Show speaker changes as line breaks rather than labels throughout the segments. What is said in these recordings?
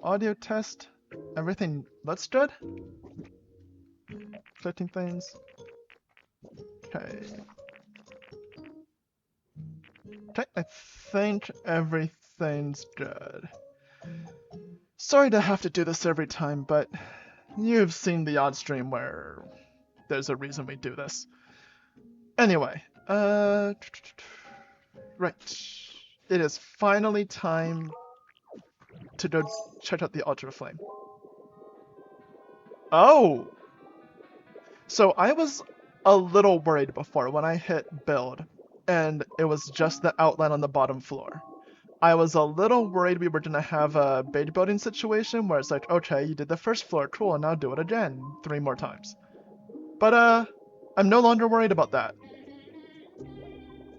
audio test. Everything looks good. 15 things. Okay. Okay, I think everything's good. Sorry to have to do this every time, but you've seen the odd stream where there's a reason we do this. Anyway, right. It is finally time to go check out the Ultra Flame. Oh! So I was a little worried before when I hit build, and it was just the outline on the bottom floor. I was a little worried we were gonna have a bait building situation where it's like, okay, you did the first floor, cool, now do it again 3 more times. But I'm no longer worried about that.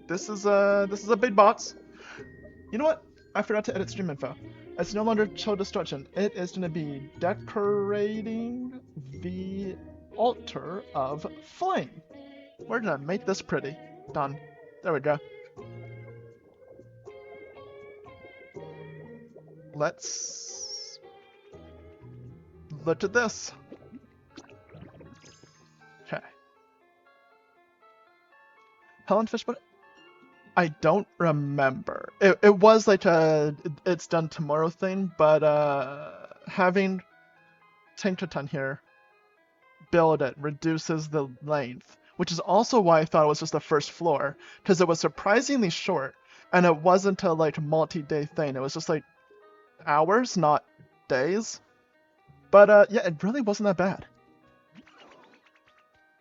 This is a big box. You know what? I forgot to edit stream info. It's no longer chill destruction. It is gonna be decorating the altar of flame. We're gonna make this pretty. Done. There we go. Let's look at this. Okay. Helen Fish, but I don't remember. It was like a it's done tomorrow thing, but having Tinkerton here build it reduces the length, which is also why I thought it was just the first floor, because it was surprisingly short, and it wasn't a like multi-day thing. It was just like hours, not days. But yeah, it really wasn't that bad.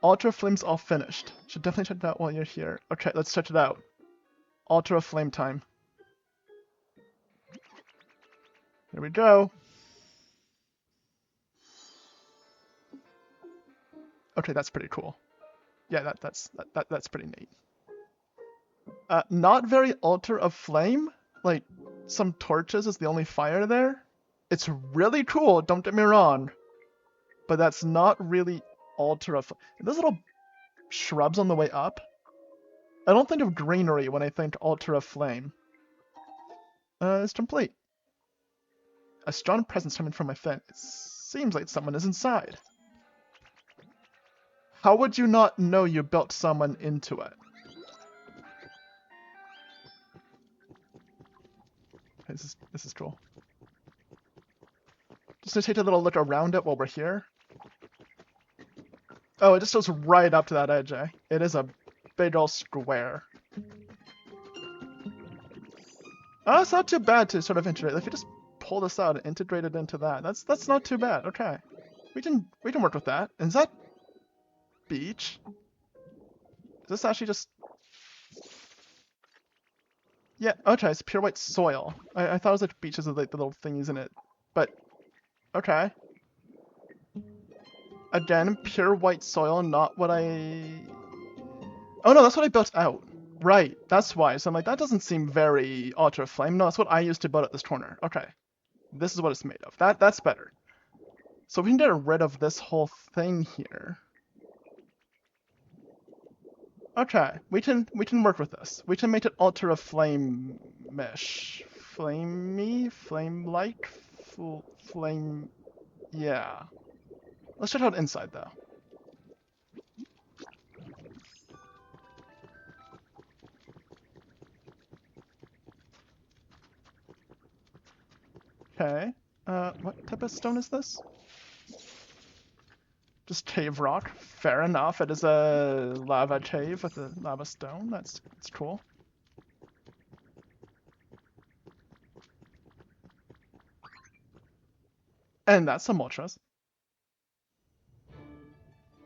Ultra Flame's all finished. Should definitely check it out while you're here. Okay, let's check it out. Ultra Flame time. Here we go. Okay, that's pretty cool. Yeah, that's pretty neat. Not very Altar of Flame. Like, some torches is the only fire there. It's really cool, don't get me wrong. But that's not really Altar of Flame. Those little shrubs on the way up. I don't think of greenery when I think Altar of Flame. It's complete. A strong presence coming from within. It seems like someone is inside. How would you not know you built someone into it? This is cool. Just gonna take a little look around it while we're here. Oh, it just goes right up to that edge, eh? It is a big old square. Oh, it's not too bad to sort of integrate. If you just pull this out and integrate it into that, that's not too bad. Okay, we can work with that. And is that beach? Is this actually just? Yeah. Okay, it's pure white soil. I thought it was like beaches with like the little thingies in it, but okay. Again, pure white soil, not what I... Oh no, that's what I built out. Right, that's why. So I'm like, that doesn't seem very Ultra Flame. No, that's what I used to build at this corner. Okay. This is what it's made of. That's better. So we can get rid of this whole thing here. Okay, we can work with this. We can make it Ultra Flame-ish. Flamey? Flame-like? Flame... Yeah. Let's check out inside, though. Okay. What type of stone is this? Just cave rock. Fair enough. It is a lava cave with a lava stone. That's cool. And that's some ultras.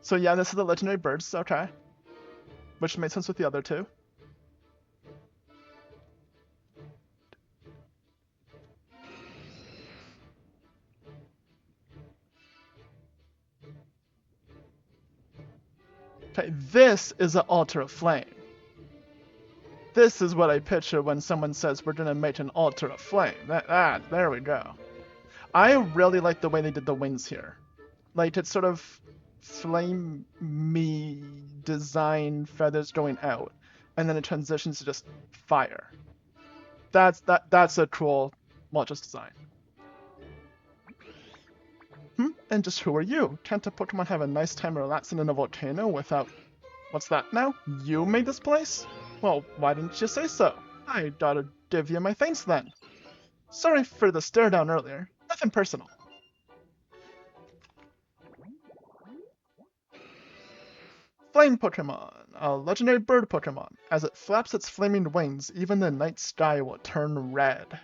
So yeah, this is the legendary birds. Okay. Which made sense with the other two. Okay, this is an altar of flame. This is what I picture when someone says we're gonna make an altar of flame. There we go. I really like the way they did the wings here. Like, it's sort of flame-y design, feathers going out, and then it transitions to just fire. That's a cool Moltres design. And just who are you? Can't a Pokemon have a nice time relaxing in a volcano without... What's that now? You made this place? Well, why didn't you say so? I gotta give you my thanks then. Sorry for the stare down earlier. Nothing personal. Flame Pokemon, a legendary bird Pokemon. As it flaps its flaming wings, even the night sky will turn red.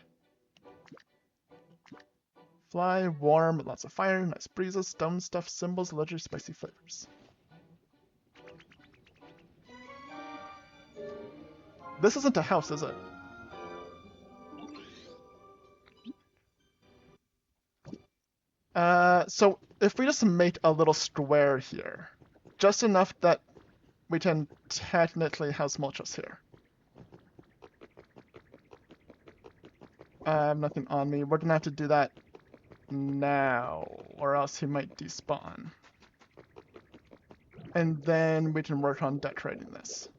Fly, warm, lots of fire, nice breezes, stone stuff, symbols, legendary spicy flavors. This isn't a house, is it? So if we just make a little square here, just enough that we can technically house Moltres here. I have nothing on me. We're gonna have to do that now, or else he might despawn. And then we can work on decorating this.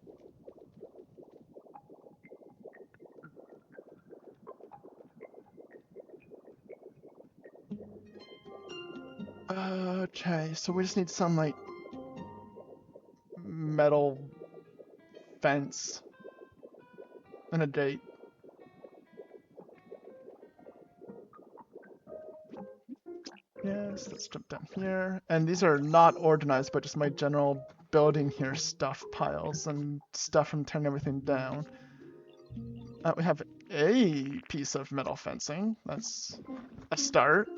Okay, so we just need some, like, metal fence and a gate. Yes, let's jump down here. And these are not organized, but just my general building here stuff piles and stuff from turning everything down. We have a piece of metal fencing. That's a start.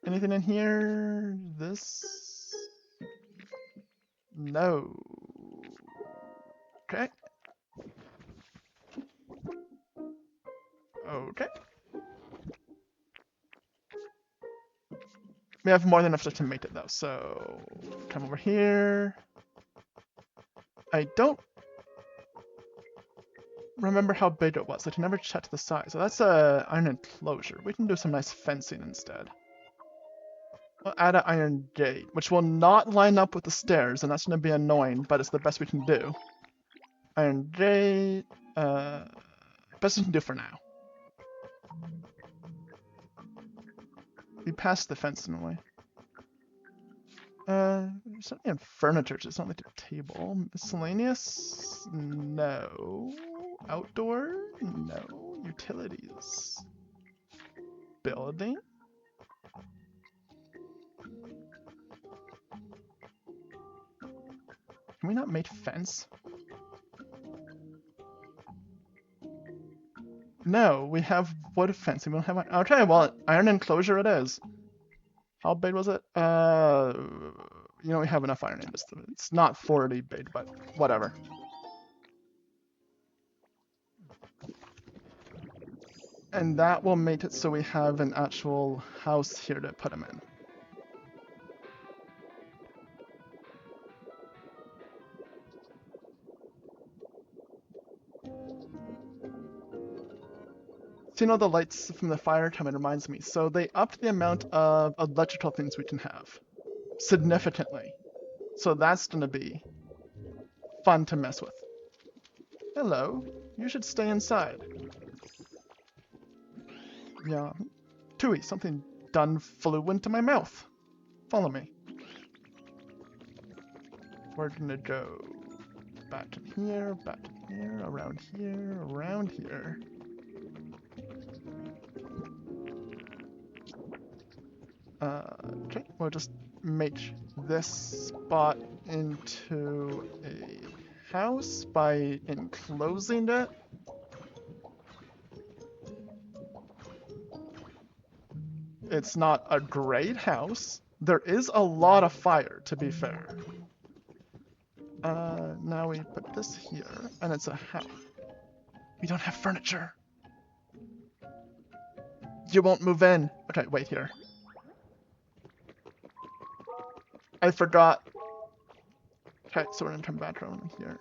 Anything in here? This? No. Okay. Okay. We have more than enough to make it though, so come over here. I don't remember how big it was. I can never check the size. So that's a iron enclosure. We can do some nice fencing instead. We'll add an iron gate, which will not line up with the stairs, and that's going to be annoying, but it's the best we can do. Iron gate, best we can do for now. We passed the fence in a way. Something in furniture, it's not like a table. Miscellaneous? No. Outdoor? No. Utilities. Building? Can we not make fence? No, we have wood fencing. We don't have... Okay, well, iron enclosure it is. How big was it? You know, we have enough iron in this. It's not 40 big, but whatever. And that will make it so we have an actual house here to put them in. Seeing all the lights from the fire coming reminds me. So they upped the amount of electrical things we can have significantly. So that's gonna be fun to mess with. Hello, you should stay inside. Yeah, Tui, something done flew into my mouth. Follow me. We're gonna go back in here, around here, around here. Okay, we'll just make this spot into a house by enclosing it. It's not a great house. There is a lot of fire, to be fair. Now we put this here, and it's a house. We don't have furniture. You won't move in. Okay, wait here. I forgot. Okay, so we're gonna turn back around here.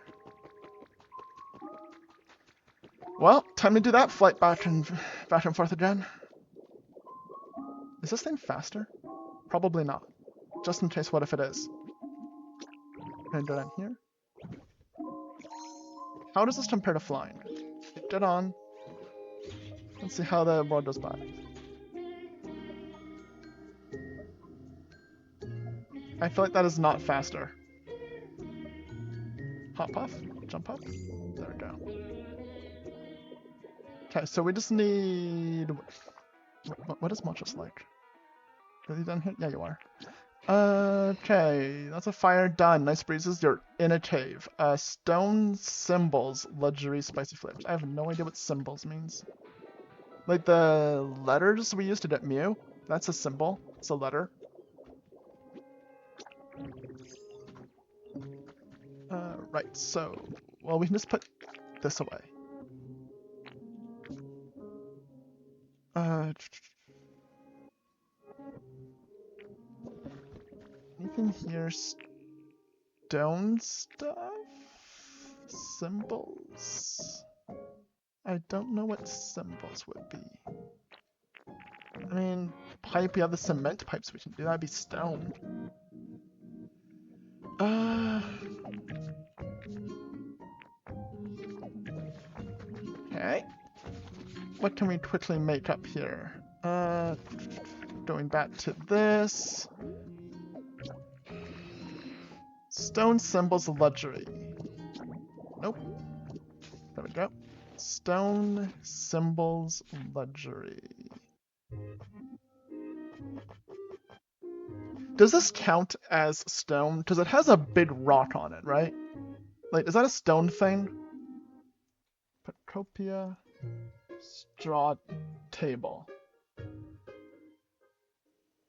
Well, time to do that flight back and forth again. Is this thing faster? Probably not. Just in case, what if it is? Gonna go down here. How does this compare to flying? Get on. Let's see how the world goes by. I feel like that is not faster. Hop puff, jump up. There we go. Okay, so we just need... What is Moltres like? Are you done here? Yeah, you are. Okay, that's a fire done. Nice breezes. You're in a cave. Stone symbols, luxury, spicy flavors. I have no idea what symbols means. Like the letters we used to get Mew. That's a symbol. It's a letter. Right, so... Well, we can just put this away. Anything here? Stone stuff? Symbols? I don't know what symbols would be. I mean, pipe, we have the cement pipes we can do. That'd be stone. Okay. What can we quickly make up here? Going back to this. Stone symbols luxury. Nope. There we go. Stone symbols luxury. Does this count as stone? Because it has a big rock on it, right? Like, is that a stone thing? Pokopia straw table.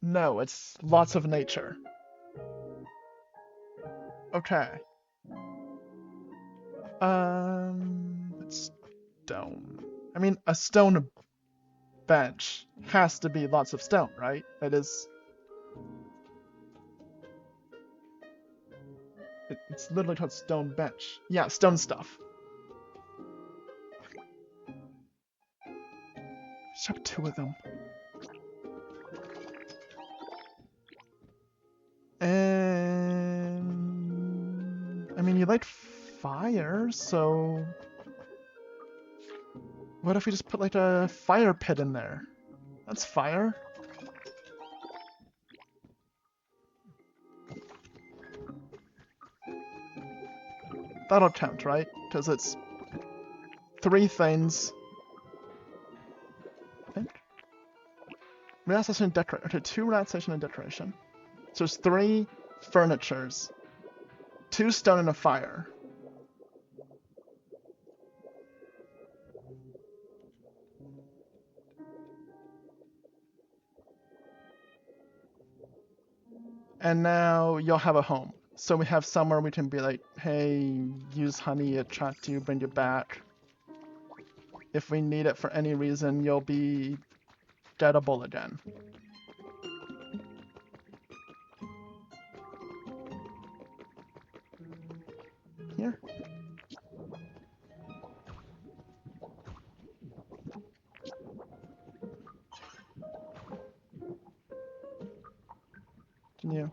No, it's lots of nature. Okay. It's stone. I mean, a stone bench has to be lots of stone, right? It is. It's literally called stone bench. Yeah, stone stuff. Just have 2 of them. And I mean, you like fire, so what if we just put like a fire pit in there? That's fire. That'll count, right? Because it's 3 things. I think. Relaxation and decoration. Okay, 2 relaxation and decoration. So there's 3 furnitures. 2 stone and a fire. And now you'll have a home. So we have somewhere we can be like, hey, use honey, attract you, bring you back. If we need it for any reason, you'll be gettable again. Here. Can you?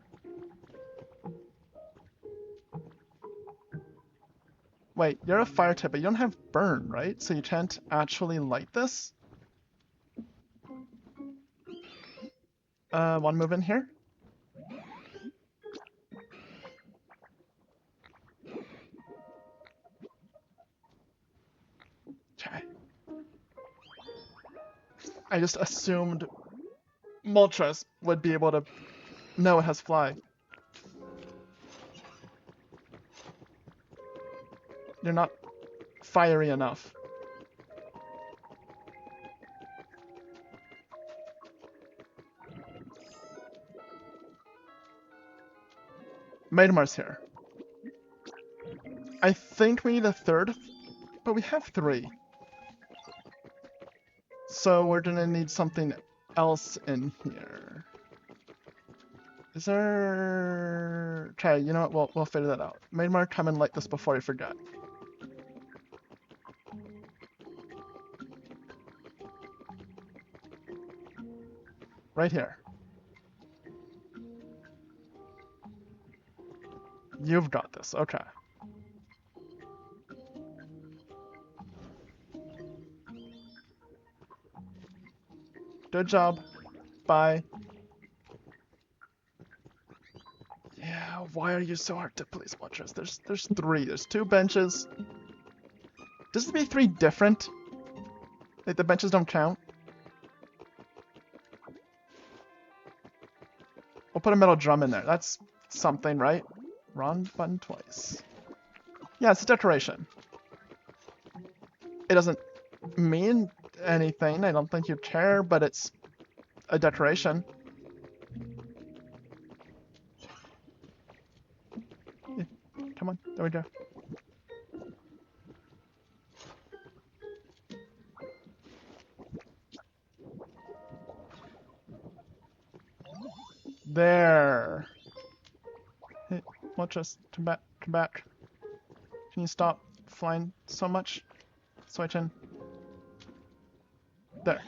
Wait, you're a fire type, but you don't have burn, right? So you can't actually light this? Wanna move in here? Okay. I just assumed Moltres would be able to... No, it has fly. You're not fiery enough. Maidmar's here. I think we need a 3rd, but we have 3. So we're gonna need something else in here. Is there... Okay, you know what, we'll figure that out. Maidmar, come and light this before I forget. Right here. You've got this, okay. Good job. Bye. Yeah, why are you so hard to please, Watchers? There's three. There's two benches. Does it be three different? Like the benches don't count? We'll put a metal drum in there. That's something, right? Wrong button twice. Yeah, it's a decoration. It doesn't mean anything. I don't think you care, but it's a decoration. Yeah, come on, there we go. There. Hey, watch us. Come back. Come back. Can you stop flying so much? So I can. There.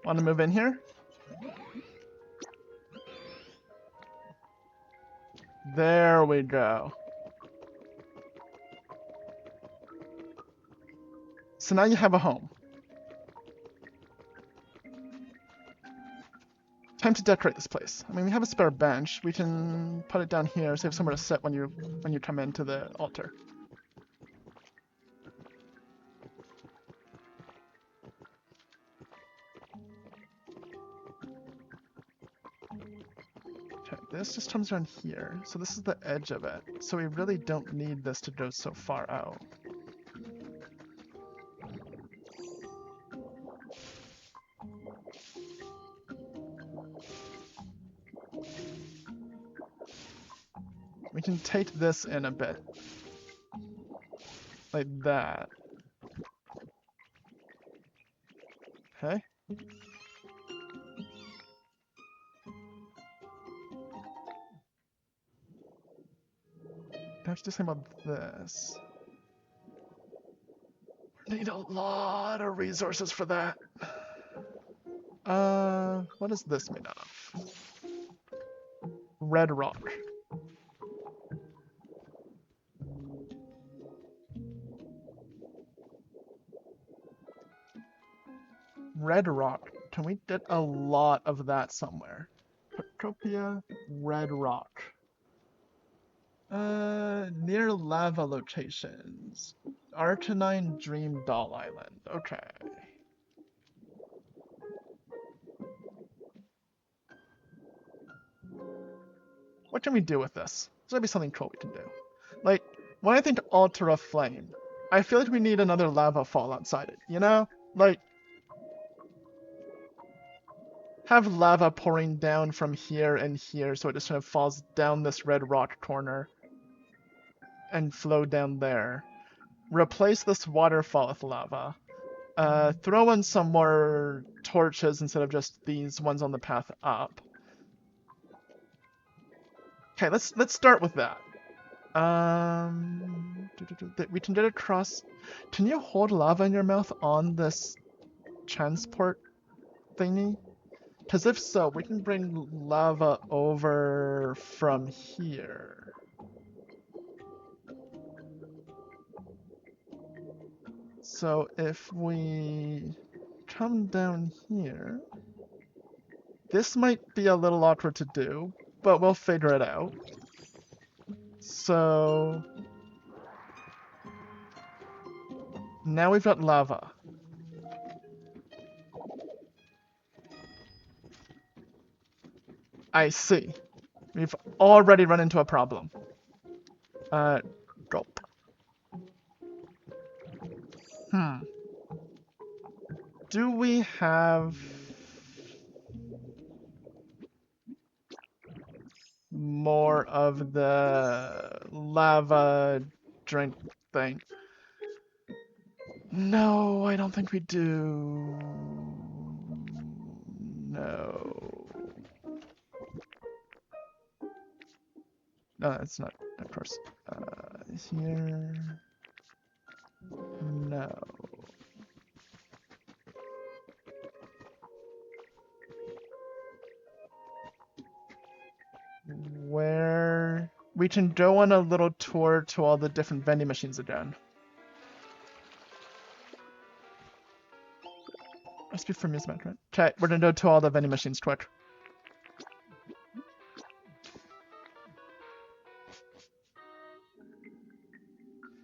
Want to move in here? There we go. So now you have a home. Time to decorate this place. I mean, we have a spare bench. We can put it down here, so you have somewhere to sit when you come into the altar. Okay, this just comes around here. So this is the edge of it. So we really don't need this to go so far out. We can take this in a bit. Like that. Okay. Now to do something about this. Need a lot of resources for that. What is this made out of? Red rock. Red rock. Can we get a lot of that somewhere? Pokopia, red rock. Near lava locations. Arcanine Dream Doll Island. Okay. What can we do with this? There's gotta be something cool we can do. Like, when I think Altar of Flame, I feel like we need another lava fall outside it, you know? Like, have lava pouring down from here and here so it just kind of falls down this red rock corner and flow down there. Replace this waterfall with lava. Throw in some more torches instead of just these ones on the path up. Okay, let's start with that. We can get across. Can you hold lava in your mouth on this transport thingy? Because if so, we can bring lava over from here. So if we come down here, this might be a little awkward to do, but we'll figure it out. So now we've got lava. I see. We've already run into a problem. Gulp. Do we have more of the lava drink thing? No, I don't think we do. No. No, it's not, of course. Here. No. Where we can go on a little tour to all the different vending machines again. Recipe for amusement, right? Okay, we're gonna go to all the vending machines quick.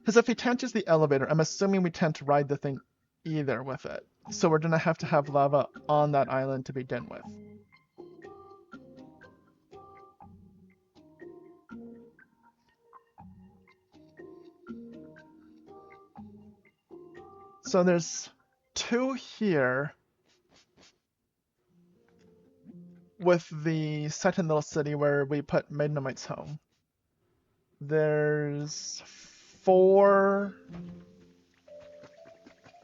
Because if we can't use the elevator, I'm assuming we can't ride the thing either with it. So we're gonna have to have lava on that island to begin with. So there's 2 here with the second little city where we put Magnumite's home. There's 4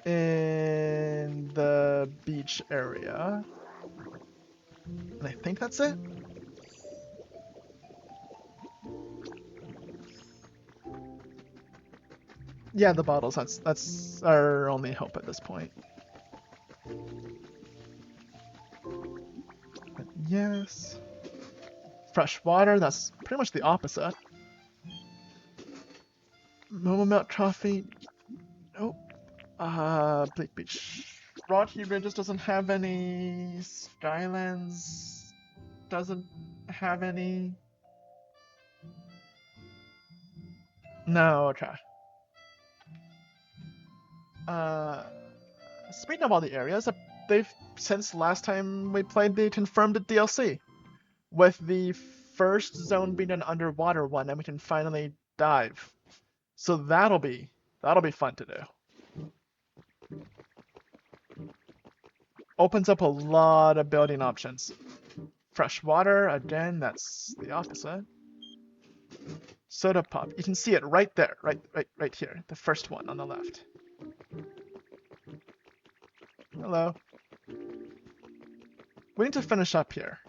in the beach area. And I think that's it. Yeah, the bottles, that's our only hope at this point. But yes. Fresh water, that's pretty much the opposite. Momo Milk Coffee, nope. Bleak Beach. Rocky Ridges doesn't have any. Skylands doesn't have any. No, okay. Speaking of all the areas, they've, since last time we played, they confirmed the DLC. With the first zone being an underwater one, and we can finally dive. So that'll be fun to do. Opens up a lot of building options. Fresh water, again, that's the opposite. Soda pop, you can see it right there, right here, the first one on the left. Hello. We need to finish up here.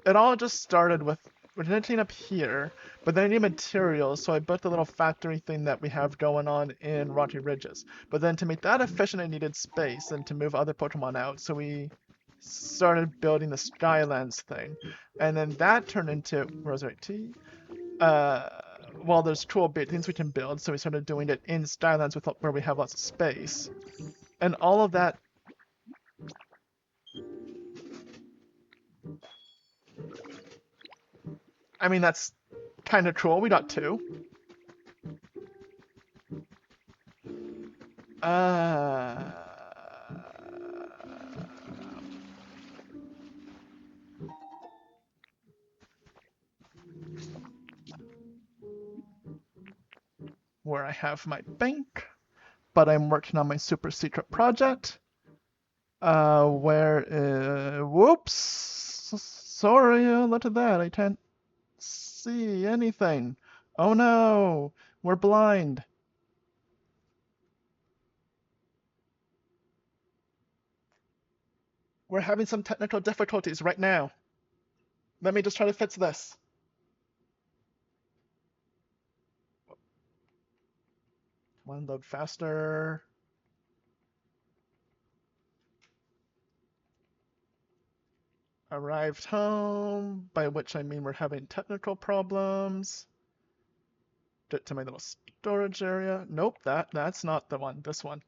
It all just started with, we're gonna clean up here, but then I need materials, so I built the little factory thing that we have going on in Rocky Ridges. But then to make that efficient, I needed space and to move other Pokemon out, so we started building the Skylands thing. And then that turned into Rosary Tea. Well, there's cool big things we can build, so we started doing it in Skylands where we have lots of space. And all of that. I mean, that's kind of cool. We got 2. Where I have my bank, but I'm working on my super secret project. Whoops! Sorry, look at that. I can't see anything. Oh no, we're blind. We're having some technical difficulties right now. Let me just try to fix this. Come on, load faster. Arrived home, by which I mean we're having technical problems. Get to my little storage area. Nope, that's not the one. This one.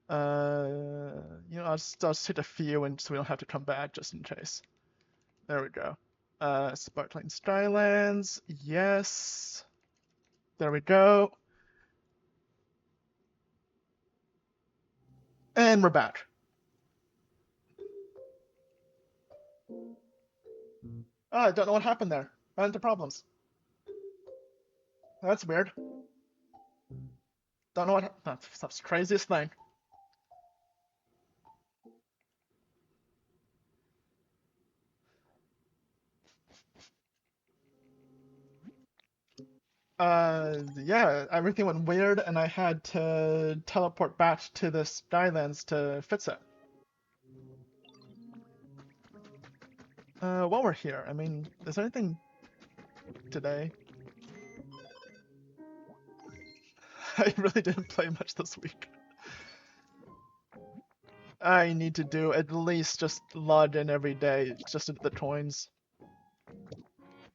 You know, I'll just hit a few and so we don't have to come back just in case. There we go. Sparkling Skylands, yes. There we go. And we're back. Oh, I don't know what happened there. Ran into problems. That's weird. Don't know what. That's the craziest thing. Yeah, everything went weird, and I had to teleport back to the Skylands to fix it. While we're here, I mean, is there anything today? I really didn't play much this week. I need to do at least just log in every day, just into the coins.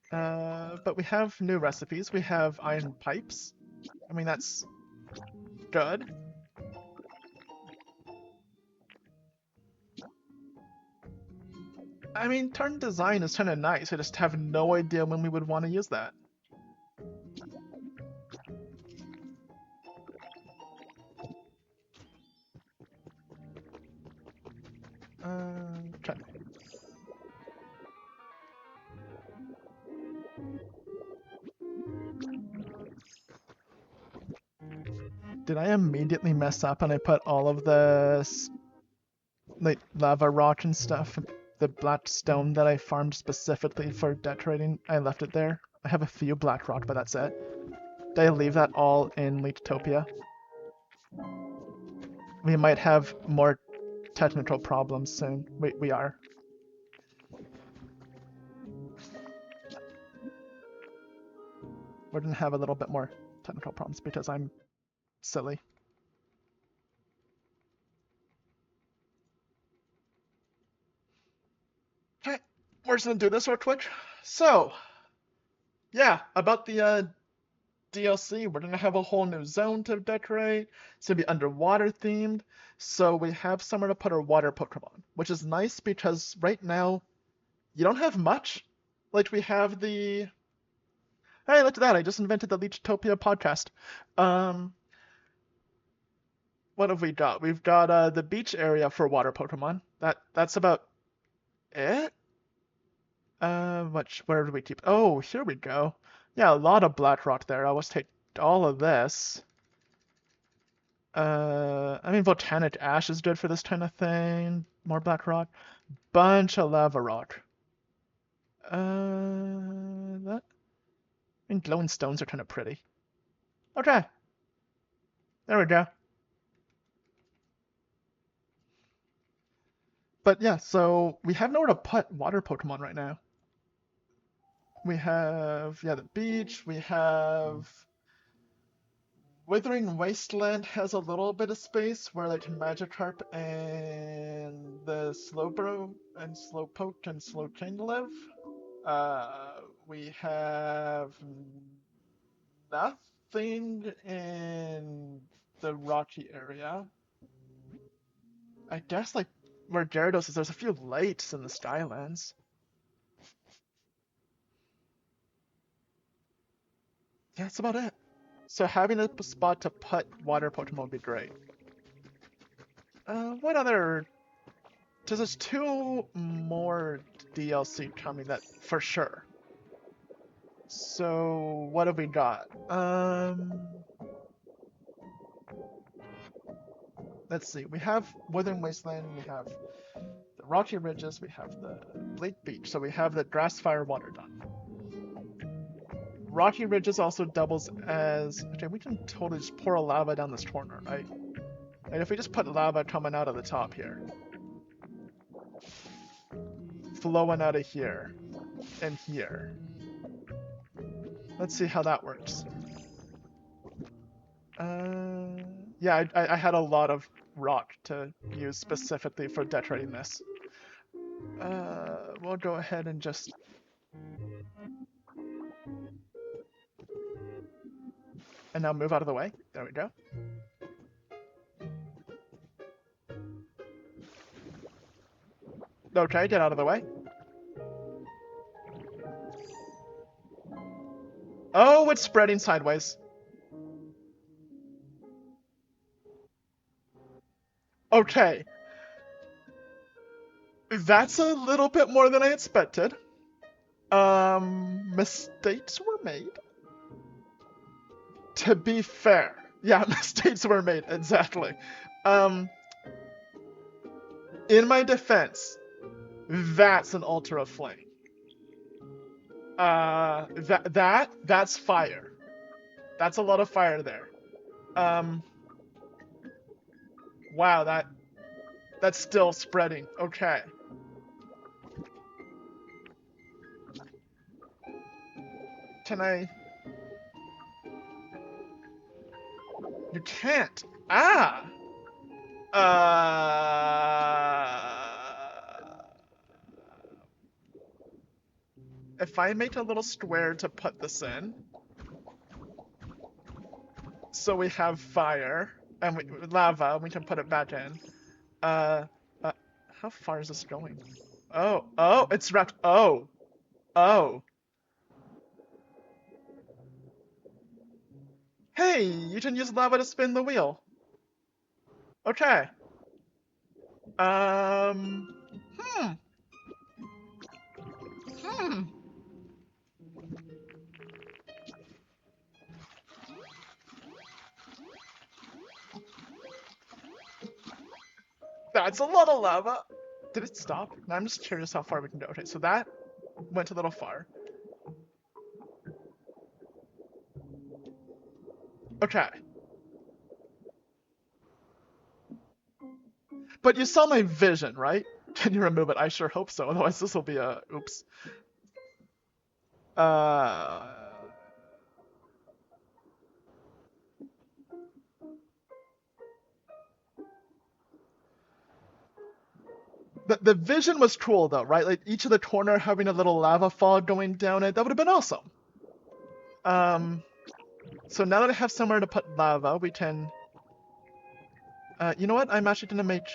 But we have new recipes. We have iron pipes. I mean, that's good. I mean, turn design is kind of nice. I just have no idea when we would want to use that. Okay. Did I immediately mess up and I put all of the like lava rock and stuff, the black stone that I farmed specifically for decorating? I left it there. I have a few black rock, but that's it. Did I leave that all in Leektopia? We might have more technical problems soon. We are. We're gonna have a little bit more technical problems because I'm silly. Okay, we're just gonna do this real quick. So, yeah, about the DLC, we're gonna have a whole new zone to decorate. It's gonna be underwater themed. So we have somewhere to put our water Pokemon, which is nice because right now you don't have much. Like we have the hey, look at that! I just invented the Leechtopia podcast. Um, what have we got? We've got the beach area for water Pokemon. That's about it. Where do we keep? Oh, here we go. Yeah, a lot of black rock there. I'll just take all of this. I mean, volcanic ash is good for this kind of thing. More black rock. Bunch of lava rock. That. I mean, glowing stones are kind of pretty. Okay, there we go. But yeah, so we have nowhere to put water Pokemon right now. We have, yeah, the beach. We have Withering Wasteland has a little bit of space where like Magikarp and the Slowbro and Slowpoke and Slowking live. We have nothing in the rocky area. I guess like where Gyarados is, there's a few lakes in the Skylands. Yeah, that's about it. So having a spot to put water Pokemon would be great. What other? There's two more DLC coming that for sure. So what have we got? Let's see. We have Withering Wasteland. We have the Rocky Ridges. We have the Blake Beach. So we have the Grass, Fire, Water done. Rocky Ridges also doubles as okay. We can totally just pour a lava down this corner, right? And if we just put lava coming out of the top here, flowing out of here and here. Let's see how that works. Yeah, I had a lot of rock to use specifically for decorating this. We'll go ahead and just... And now move out of the way. There we go. Okay, get out of the way. Oh, it's spreading sideways. Okay. That's a little bit more than I expected. Mistakes were made. To be fair. Yeah, mistakes were made, exactly. In my defense, that's an Ultra Flame. That's fire. That's a lot of fire there. Wow, that's still spreading. Okay. Can I? You can't. Ah. If I make a little square to put this in, so we have fire and lava, we can put it back in. How far is this going? Oh, it's wrapped. Oh. Hey, you can use lava to spin the wheel. Okay. Hmm. That's a lot of lava. Did it stop? No, I'm just curious how far we can go. Okay, so that went a little far. Okay. But you saw my vision, right? Can you remove it? I sure hope so. Otherwise, this will be a oops. Uh. The vision was cool though, right? Like each of the corner having a little lava fall going down it. That would have been awesome. So now that I have somewhere to put lava, we can. You know what? I'm actually gonna make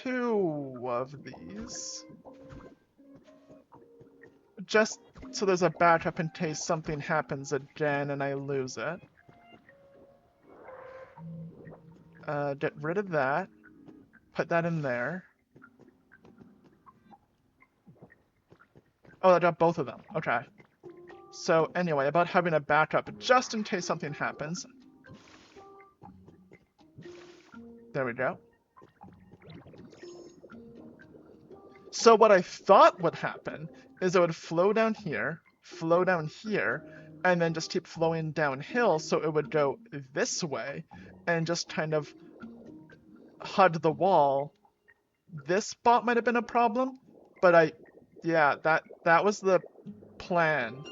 2 of these. Just so there's a backup in case something happens again and I lose it. Get rid of that. Put that in there. Oh, I got both of them. Okay. So anyway, about having a backup just in case something happens. There we go. So what I thought would happen is it would flow down here, and then just keep flowing downhill, so it would go this way, and just kind of hug the wall. This spot might have been a problem, but yeah, that was the plan.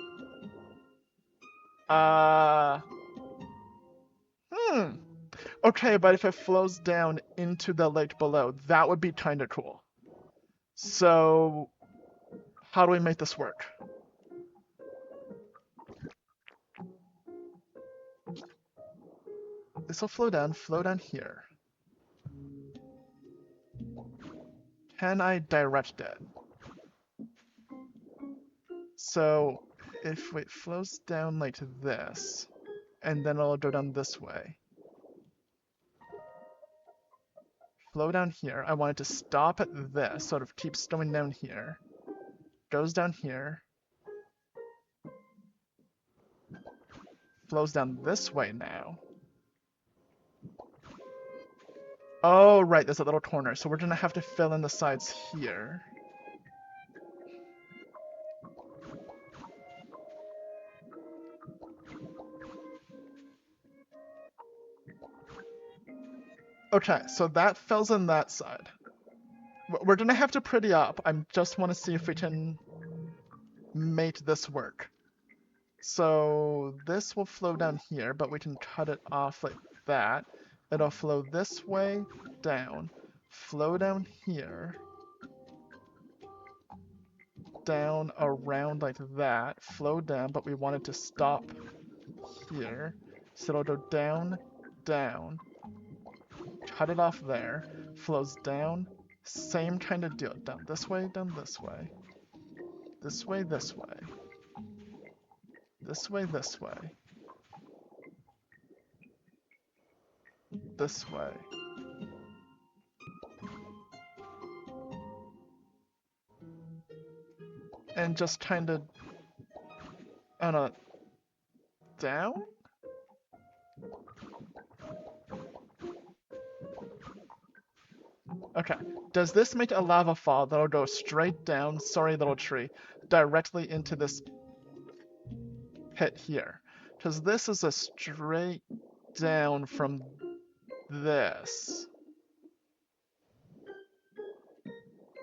Okay, but if it flows down into the lake below, that would be kinda cool. So, how do we make this work? This will flow down here. Can I direct it? So, if it flows down like this, and then it'll go down this way. Flow down here. I want it to stop at this, sort of keeps going down here. Goes down here. Flows down this way now. Oh, right, there's a little corner, so we're gonna have to fill in the sides here. Okay, so that fills in that side. We're gonna have to pretty up. I just want to see if we can make this work. So this will flow down here, but we can cut it off like that. It'll flow this way, down. Flow down here. Down, around like that. Flow down, but we want it to stop here. So it'll go down, down. Cut it off there. Flows down. Same kind of deal. Down this way, down this way. This way, this way. This way, this way. This way. And just kind of, I don't know, down? Okay. Does this make a lava fall that'll go straight down, sorry little tree, directly into this pit here? Because this is a straight down from this.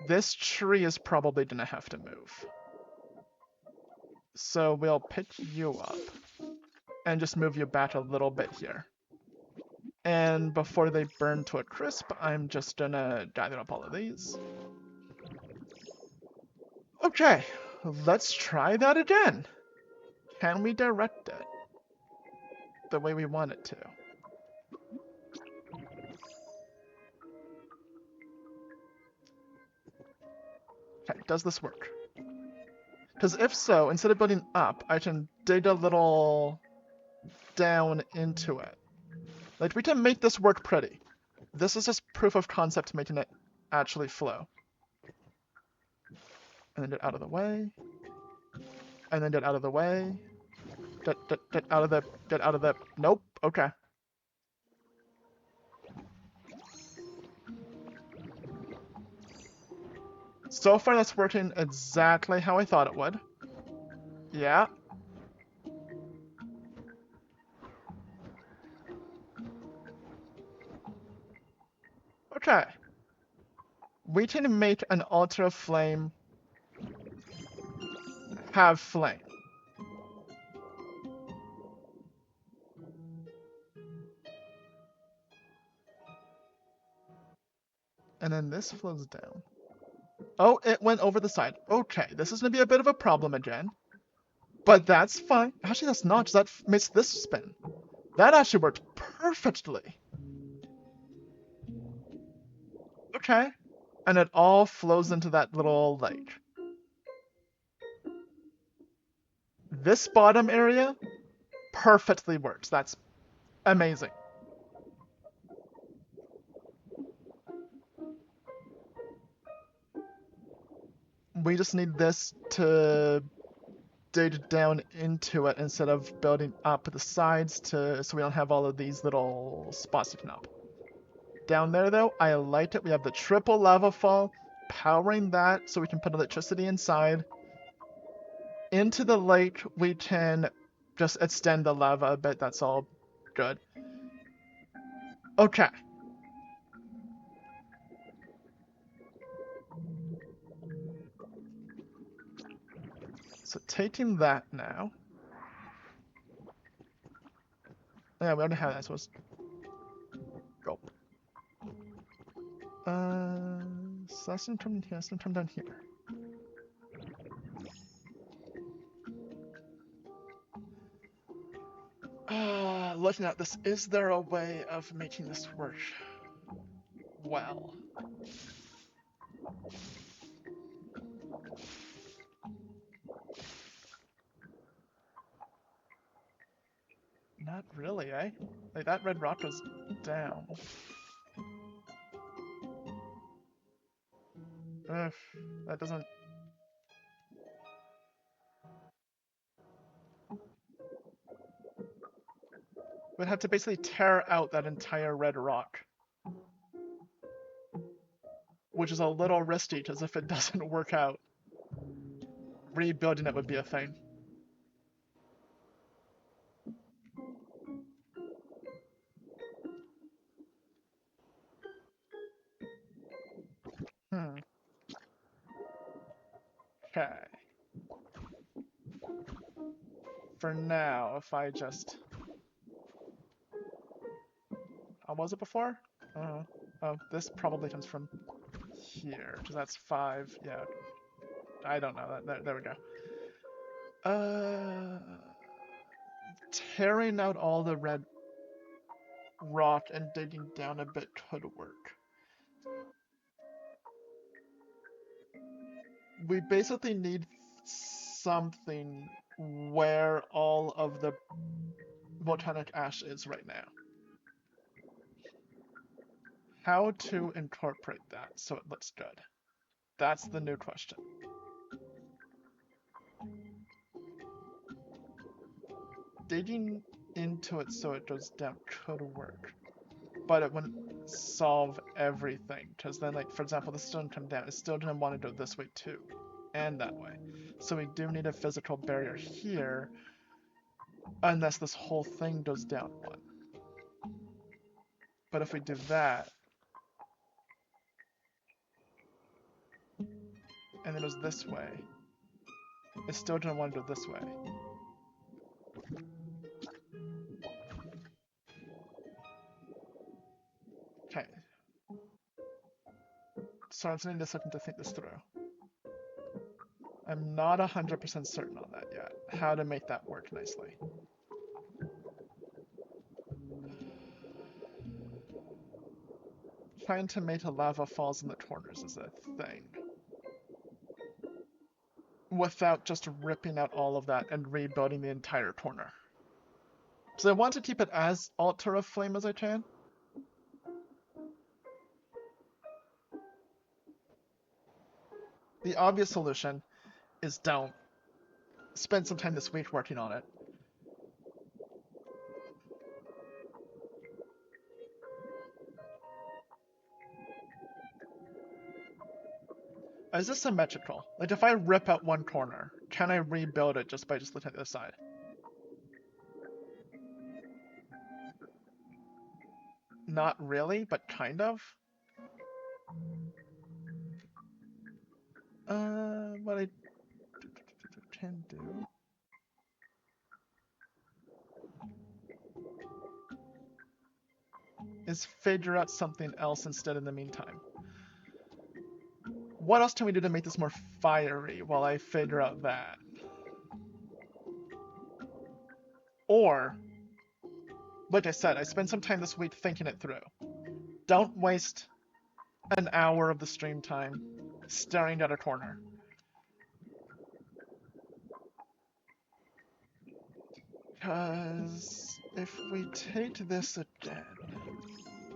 This tree is probably gonna have to move. So we'll pick you up and just move you back a little bit here. And before they burn to a crisp, I'm just gonna gather up all of these. Okay, let's try that again. Can we direct it the way we want it to? Okay, does this work? Because if so, instead of building up, I can dig a little down into it. Like, we can make this work pretty. This is just proof of concept making it actually flow. And then get out of the way. And then get out of the way. Get out of the, nope, okay. So far that's working exactly how I thought it would. Yeah. Okay. We can make an ultra flame have flame. And then this flows down. Oh, it went over the side. Okay, this is gonna be a bit of a problem again. But that's fine. Actually, that's not, because that makes this spin. That actually worked perfectly. Okay. And it all flows into that little lake. This bottom area perfectly works. That's amazing. We just need this to dig down into it instead of building up the sides so we don't have all of these little spots sticking up. Down there though, I liked it. We have the triple lava fall, powering that so we can put electricity inside. Into the lake, we can just extend the lava a bit. That's all good. Okay. So taking that now. Yeah, we already have that, so let's go. So that's gonna turn here, that's gonna turn down here. Looking at this, is there a way of making this work well? Not really, eh? Like, that red rock goes down. Ugh, that doesn't... We'd have to basically tear out that entire red rock. Which is a little risky, because if it doesn't work out, rebuilding it would be a thing. Okay. For now, if I just... How was it before? Oh, this probably comes from here, because that's 5, yeah. I don't know, there we go. Tearing out all the red rock and digging down a bit could work. We basically need something where all of the volcanic ash is right now. How to incorporate that so it looks good? That's the new question. Digging into it so it goes down could work, but it wouldn't solve everything, because then, like, for example, this doesn't come down, it's still going to want to go this way too, and that way. So we do need a physical barrier here, unless this whole thing goes down one. But if we do that, and it goes this way, it's still going to want to go this way. Okay. So I'm just need a second to think this through. I'm not 100% certain on that yet, how to make that work nicely. Trying to make a lava falls in the corners is a thing. Without just ripping out all of that and rebuilding the entire corner. So I want to keep it as ultra flame as I can. The obvious solution is don't. Spend some time this week working on it. Is this symmetrical? Like, if I rip out one corner, can I rebuild it just by looking at the other side? Not really, but kind of. What I can do is figure out something else instead in the meantime. What else can we do to make this more fiery while I figure out that? Or, like I said, I spent some time this week thinking it through. Don't waste an hour of the stream time staring at a corner. Because if we take this again,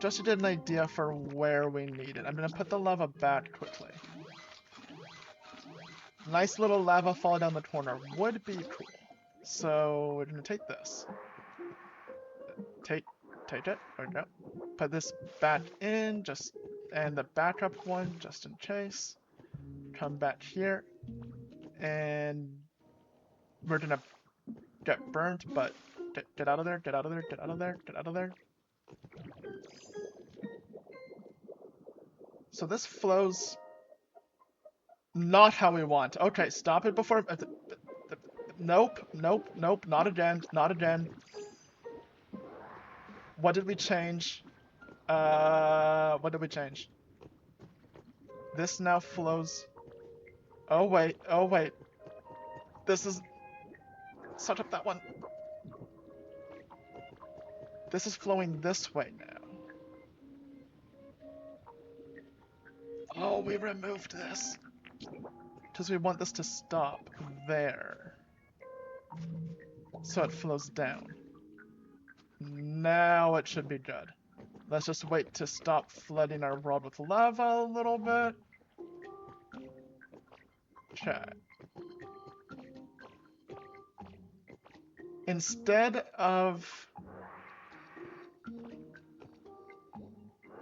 just to get an idea for where we need it, I'm going to put the lava back quickly. Nice little lava fall down the corner would be cool. So we're going to take this. Take it. There we go. Put this back in, and the backup one, just in case. Come back here, and we're gonna get burnt, but get out of there, get out of there, get out of there, get out of there. So this flows not how we want. Okay, stop it before... Nope, nope, nope, not again, not again. What did we change? What did we change? This now flows... Oh wait, oh wait. This is... Start up that one. This is flowing this way now. Oh, we removed this. Because we want this to stop there. So it flows down. Now it should be good. Let's just wait to stop flooding our world with lava a little bit. Okay. Instead of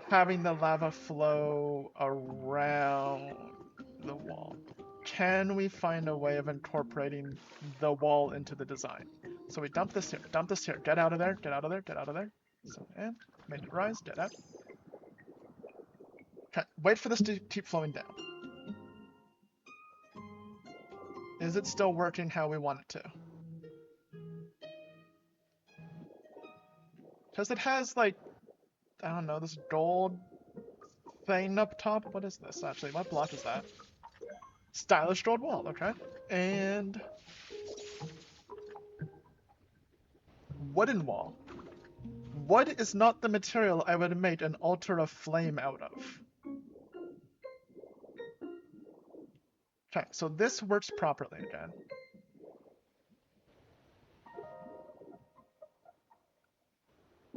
having the lava flow around the wall, can we find a way of incorporating the wall into the design? So we dump this here, get out of there, get out of there, get out of there. So, and make it rise, get out. Okay, wait for this to keep flowing down. Is it still working how we want it to? Because it has, like, I don't know, this gold thing up top. What is this, actually? What block is that? Stylish gold wall, okay. And... wooden wall. Wood is not the material I would make an altar of flame out of. Okay, so this works properly again.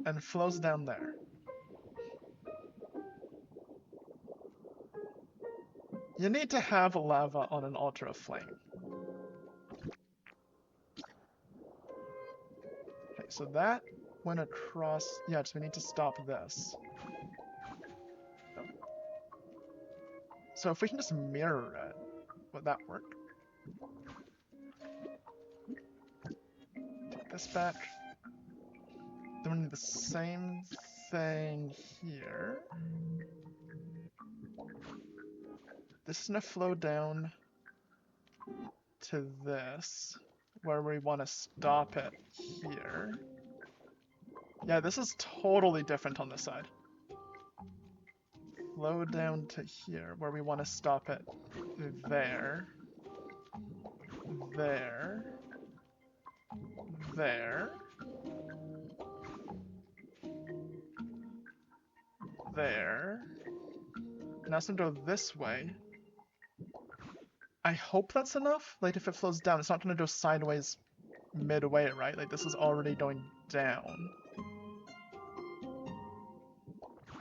And flows down there. You need to have lava on an altar of flame. Okay, so that went across... Yeah, so we need to stop this. Oh. So if we can just mirror it, would that work? Take this back. Then we need the same thing here. This is gonna flow down to this, where we want to stop it here. Yeah, this is totally different on this side. Flow down to here, where we want to stop it there. There. There. There. Now it's gonna go this way. I hope that's enough. Like, if it flows down, it's not gonna go sideways midway, right? Like, this is already going down.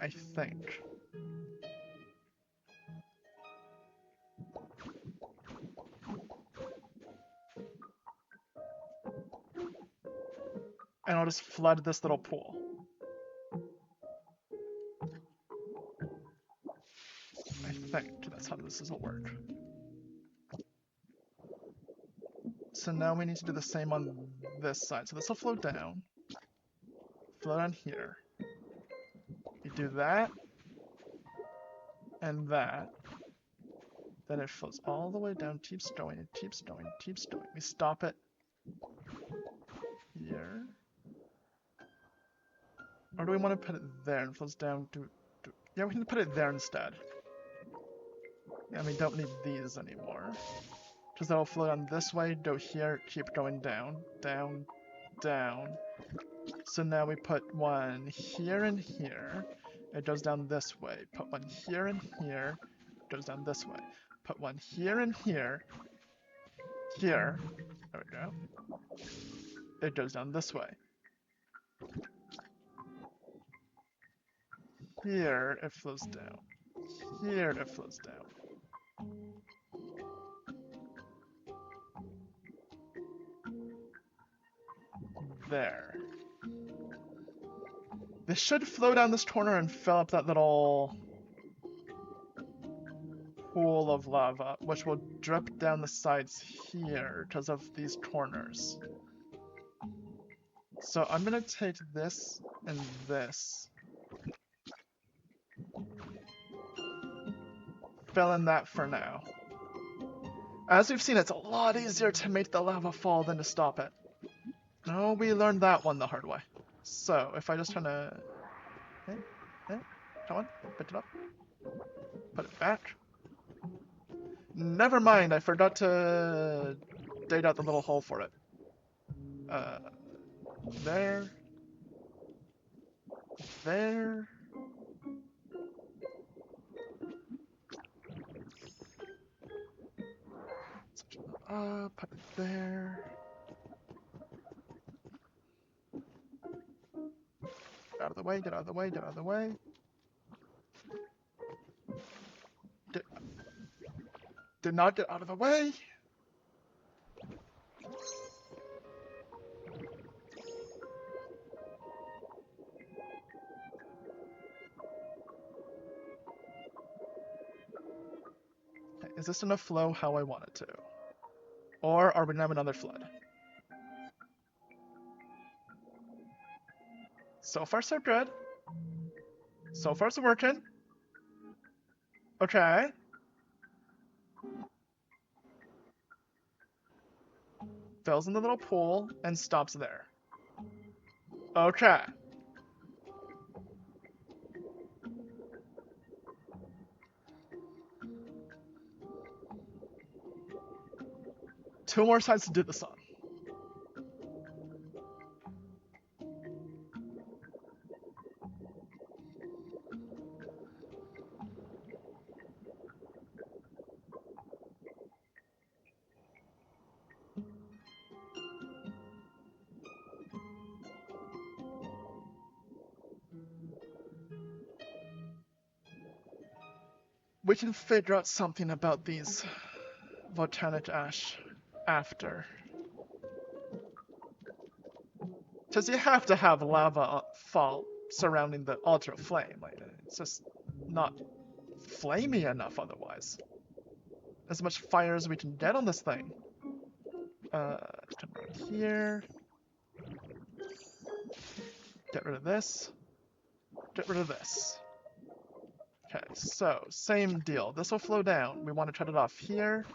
I think. And I'll just flood this little pool. I think that's how this will work. So now we need to do the same on this side. So this will flow down. Flow down here. You do that. And that. Then it flows all the way down, keeps going, it keeps going, it keeps going. We stop it here. Or do we want to put it there and it flows down to... Yeah, we can put it there instead. And we don't need these anymore. Because that'll flow down this way, go here, keep going down, down, down. So now we put one here and here. It goes down this way. Put one here and here. It goes down this way. Put one here and here. Here. There we go. It goes down this way. Here it flows down. Here it flows down. There. This should flow down this corner and fill up that little pool of lava, which will drip down the sides here because of these corners. So I'm gonna take this and this. Fill in that for now. As we've seen, it's a lot easier to make the lava fall than to stop it. No, we learned that one the hard way. So, if I just turn to... come on, pick it up. Put it back. Never mind, I forgot to date out the little hole for it. There. There. Put it there. Get out of the way, get out of the way, get out of the way. Did not get out of the way. Okay, is this gonna flow how I want it to? Or are we gonna have another flood? So far so good. So far so working. Okay. Fills in the little pool and stops there. Okay. Two more sides to do this on. We can figure out something about these volcanic ash after. Because you have to have lava fall surrounding the ultra flame. Like, it's just not flamey enough otherwise. As much fire as we can get on this thing. Come around here. Get rid of this. Get rid of this. Okay, so same deal. This will flow down. We want to cut it off here.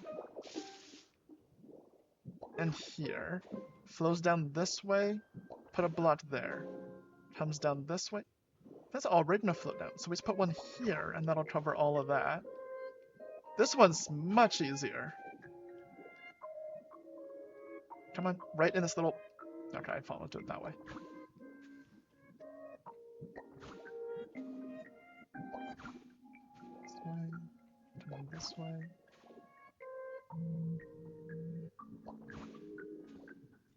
And here. Flows down this way. Put a block there. Comes down this way. That's already gonna float down. So we just put one here, and that'll cover all of that. This one's much easier. Come on, right in this little... Okay, I followed it that way. This way. Come on this way.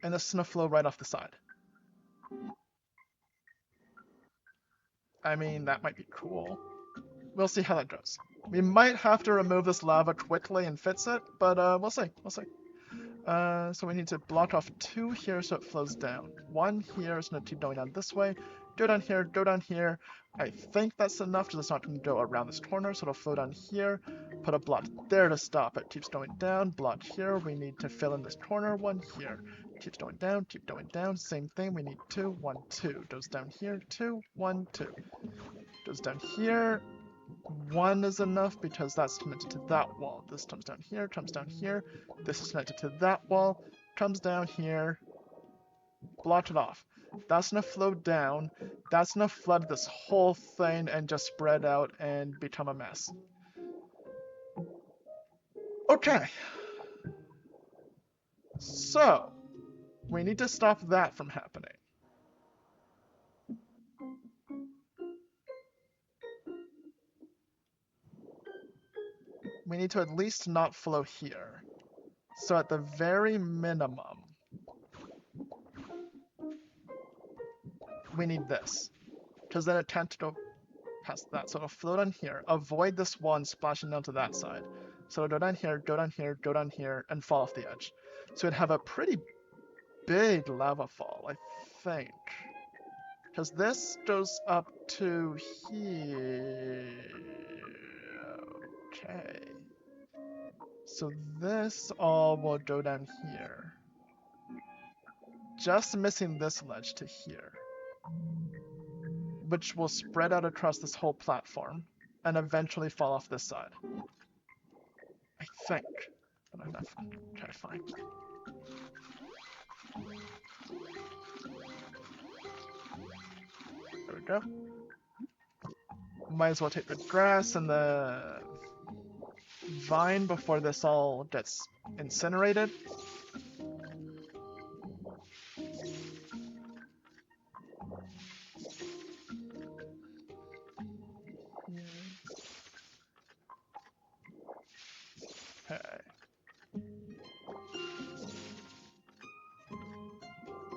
And this is gonna flow right off the side. I mean, that might be cool. We'll see how that goes. We might have to remove this lava quickly and fix it, but we'll see. We'll see. So we need to block off 2 here so it flows down. 1 here is going to keep going down this way. Go down here, go down here. I think that's enough because it's not going to go around this corner, so it'll flow down here. Put a block there to stop it. Keeps going down. Block here. We need to fill in this corner. 1 here. Keeps going down. Keep going down. Same thing. We need 2. 1, 2. Goes down here. 2. 1, 2. Goes down here. 1 is enough because that's connected to that wall. This comes down here, comes down here. This is connected to that wall, comes down here. Block it off. That's gonna flow down. That's gonna flood this whole thing and just spread out and become a mess. Okay. So, we need to stop that from happening. We need to at least not flow here. So at the very minimum, we need this. Because then it can't go past that. So it'll float on here. Avoid this one splashing down to that side. So it'll go down here, go down here, go down here, and fall off the edge. So it'd have a pretty big lava fall, I think. Because this goes up to here. Okay. So this all will go down here. Just missing this ledge to here. Which will spread out across this whole platform and eventually fall off this side. I think. But I'm not trying to find. There we go. Might as well take the grass and the vine before this all gets incinerated. Okay.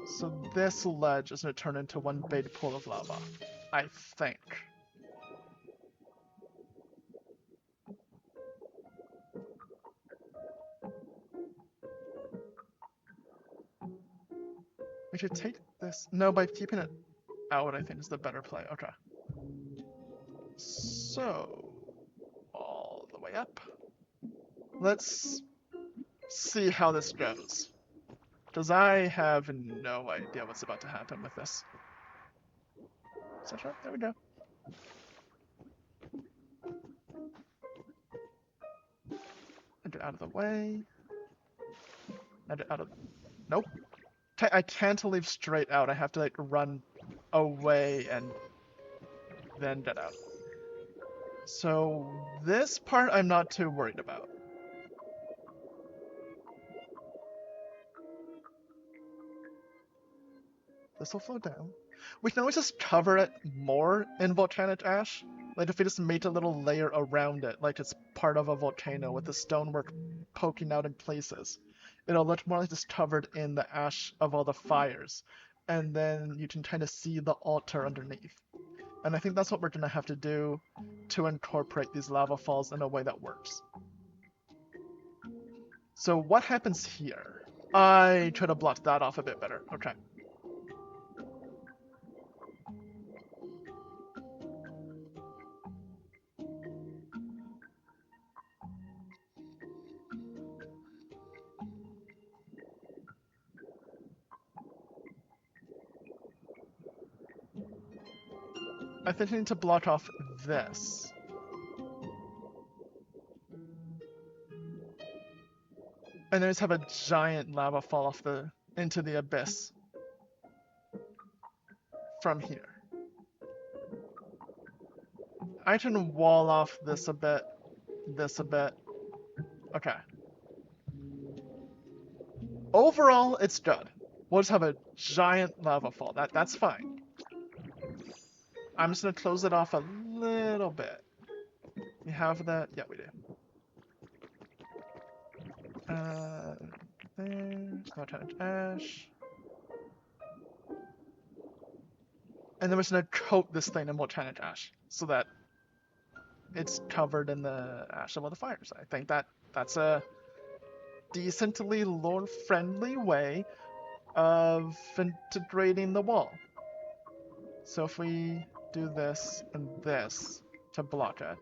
So this ledge is going to turn into one big pool of lava, I think. We should take this. No, by keeping it out, I think is the better play. Okay. So, all the way up. Let's see how this goes. Because I have no idea what's about to happen with this. Is that right? There we go. And get out of the way. And get out of... Nope. I can't leave straight out. I have to like run away and then get out. So this part I'm not too worried about. This will flow down. We can always just cover it more in volcanic ash. Like if we just made a little layer around it, like it's part of a volcano with the stonework poking out in places. It'll look more like just covered in the ash of all the fires. And then you can kind of see the altar underneath. And I think that's what we're going to have to do to incorporate these lava falls in a way that works. So what happens here? I try to block that off a bit better. Okay. I think I need to block off this. And then just have a giant lava fall off into the abyss. From here. I can wall off this a bit. This a bit. Okay. Overall, it's good. We'll just have a giant lava fall. That's fine. I'm just gonna close it off a little bit. We have that? Yeah, we do. There. Volcanic ash. And then we're just gonna coat this thing in volcanic ash so that it's covered in the ash of all the fires. I think that's a decently lore-friendly way of integrating the wall. So if we do this and this to block it.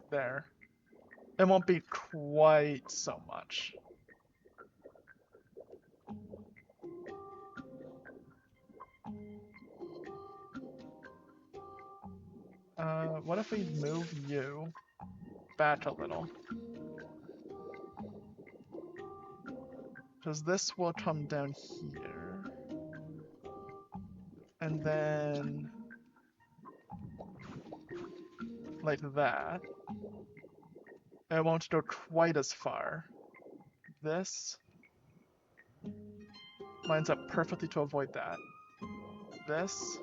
There. It won't be quite so much. What if we move you back a little? Because this will come down here. And then... like that. It won't go quite as far. This lines up perfectly to avoid that. This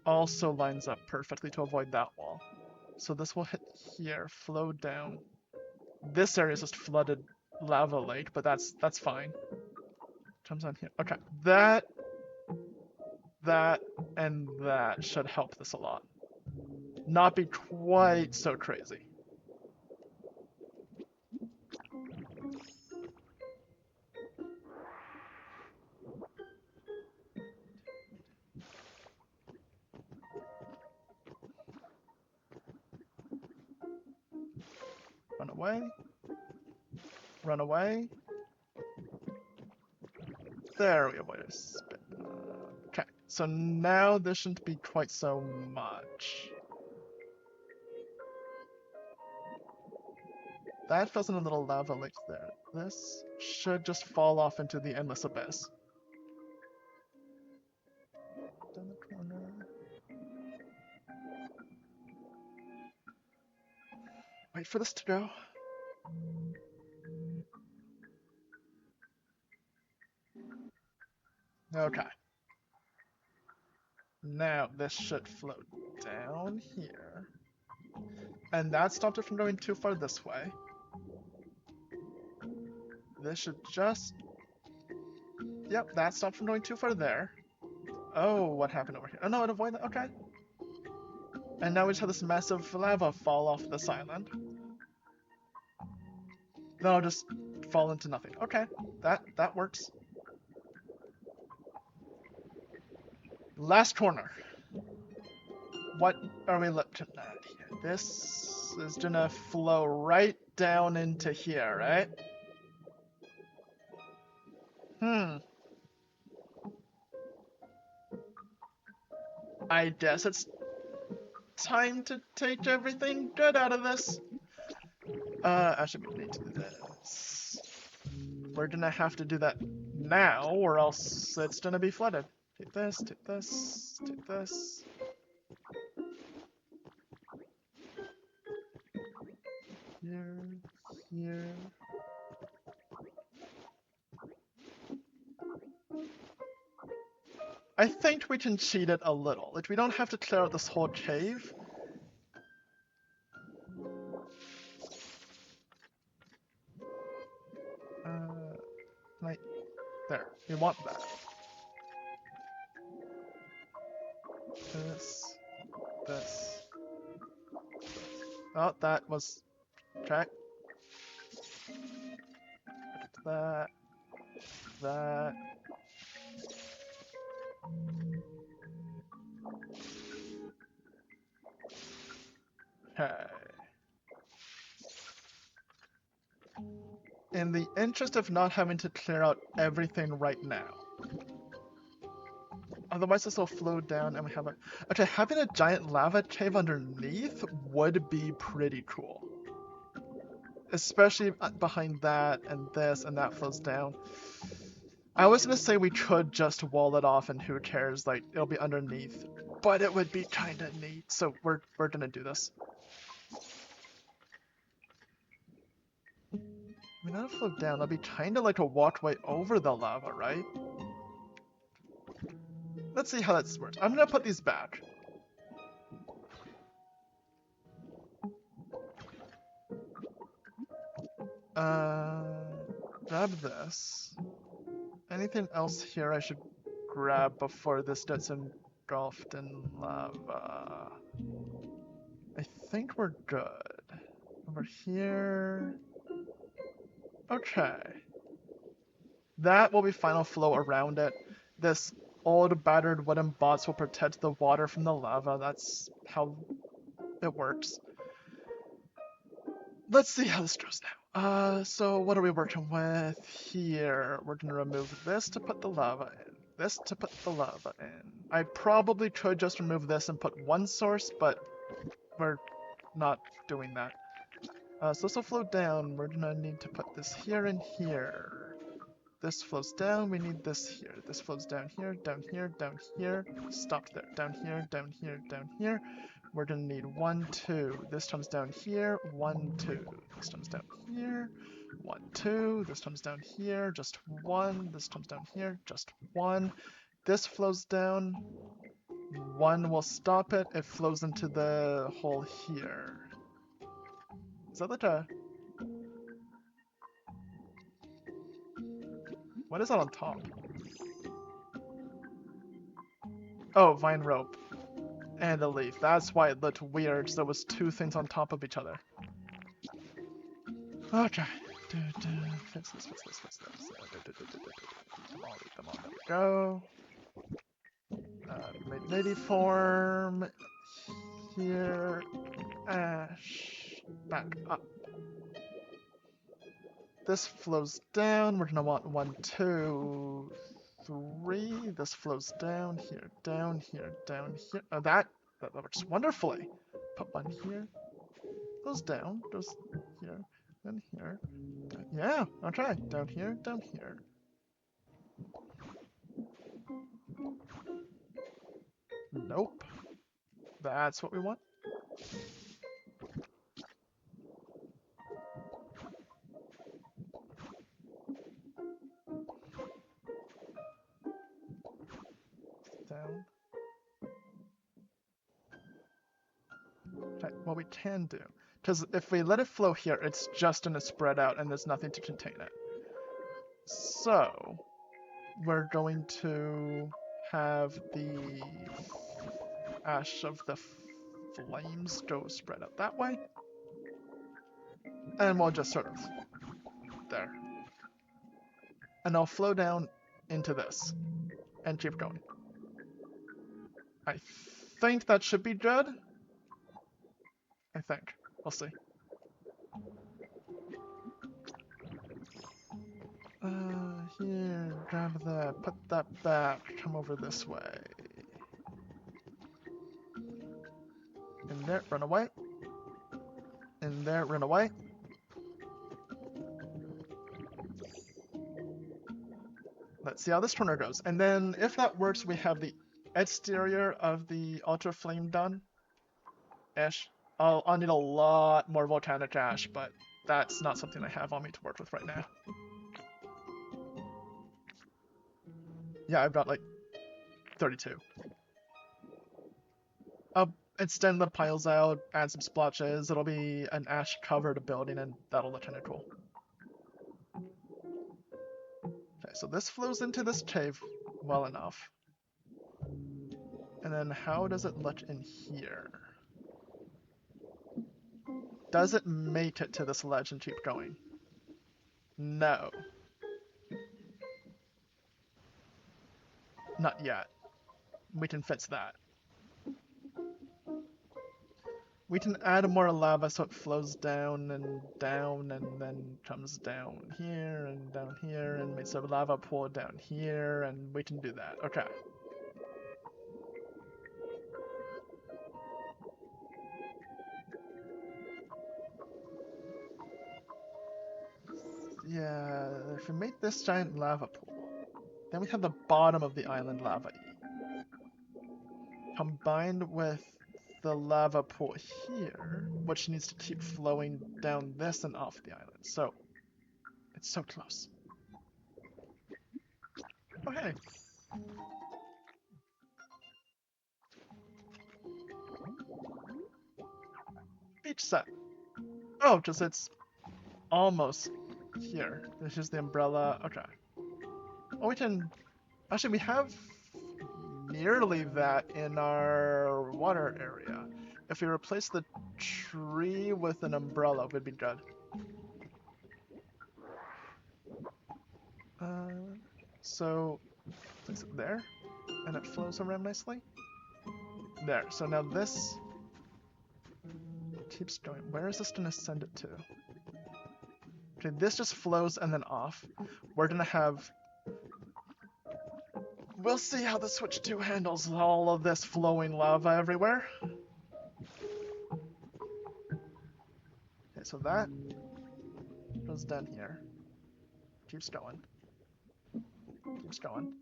also lines up perfectly to avoid that wall. So this will hit here, flow down. This area is just flooded lava lake, but that's fine. Comes on here. Okay, that, and that should help this a lot. Not be quite so crazy. Run away. Run away. There we avoid a spin. Okay, so now this shouldn't be quite so much. That fills in a little lava lake there. This should just fall off into the endless abyss. Down the corner. Wait for this to go. Okay. Now this should float down here. And that stopped it from going too far this way. This should just... Yep, that stopped from going too far there. Oh, what happened over here? Oh no, it avoided that. Okay. And now we just have this massive lava fall off this island. Then I'll just fall into nothing. Okay, that works. Last corner. What are we looking at here? This is gonna flow right down into here, right? I guess it's time to take everything good out of this. Actually, we need to do this. We're gonna have to do that now, or else it's gonna be flooded. Take this, take this, take this. Here, here. I think we can cheat it a little. Like, we don't have to clear out this whole cave. Like, there. We want that. This. This. Oh, that was... check. That. That. Okay. In the interest of not having to clear out everything right now. Otherwise this will flow down and we have a... Okay, having a giant lava cave underneath would be pretty cool. Especially behind that and this and that flows down. I was gonna say we could just wall it off and who cares, like, it'll be underneath. But it would be kinda neat, so we're gonna do this. I mean, that'll float down. That'll be kinda like a walkway over the lava, right? Let's see how that works. I'm gonna put these back. Grab this. anything else here I should grab before this gets engulfed in lava? I think we're good. Over here. Okay. That will be final flow around it. This old battered wooden box will protect the water from the lava. That's how it works. Let's see how this goes now. So what are we working with here? We're gonna remove this to put the lava in. This to put the lava in. I probably could just remove this and put one source, but we're not doing that. So this will flow down. We're gonna need to put this here and here. This flows down, we need this here. This flows down here, down here, down here. Stop there. Down here, down here, down here. We're gonna need 1, 2. This comes down here, 1, 2. This comes down here, 1, 2. This comes down here, just 1. This comes down here, just 1. This flows down. 1 will stop it. It flows into the hole here. Is that like a... What is that on top? Oh, vine rope. And a leaf. That's why it looked weird. There was 2 things on top of each other. Okay. Fix this. Eat them all. There we go. Lady form. Here. Ash. Back up. This flows down. We're gonna want 1, 2, 3. This flows down here, down here, down here. Oh, that works wonderfully. Put 1 here. Goes down. Goes here. Then here. Yeah. Okay. Down here. Down here. Nope. That's what we want. Down. Okay, what we can do, because if we let it flow here, it's just gonna spread out and there's nothing to contain it. So, we're going to have the ash of the flames go spread out that way. And we'll just sort of there. And I'll flow down into this and keep going. I think that should be good. I think. We'll see. Here, grab that, put that back, come over this way. In there, run away. In there, run away. Let's see how this corner goes. And then, if that works, we have the exterior of the Ultra Flame done. Ish. I'll need a lot more volcanic ash, but that's not something I have on me to work with right now. Yeah, I've got like 32. I'll extend the piles out, add some splotches. It'll be an ash-covered building, and that'll look kind of cool. Okay, so this flows into this cave well enough. And then how does it look in here? Does it make it to this ledge and keep going? No. Not yet. We can fix that. We can add more lava so it flows down and then comes down here and makes a lava pool down here, and we can do that. Okay. Yeah, if we make this giant lava pool, then we have the bottom of the island lava combined with the lava pool here, which needs to keep flowing down this and off the island. So, it's so close. Oh, hey. Beach set. Oh, just it's almost here. This is the umbrella. Okay. Oh, we can... Actually, we have nearly that in our water area. If we replace the tree with an umbrella, would be good. So, place it there, and it flows around nicely. There, so now this keeps going. Where is this gonna send it to? Okay, this just flows and then off. We're gonna have... We'll see how the Switch 2 handles all of this flowing lava everywhere. Okay, so that goes down here. Keeps going. Keeps going.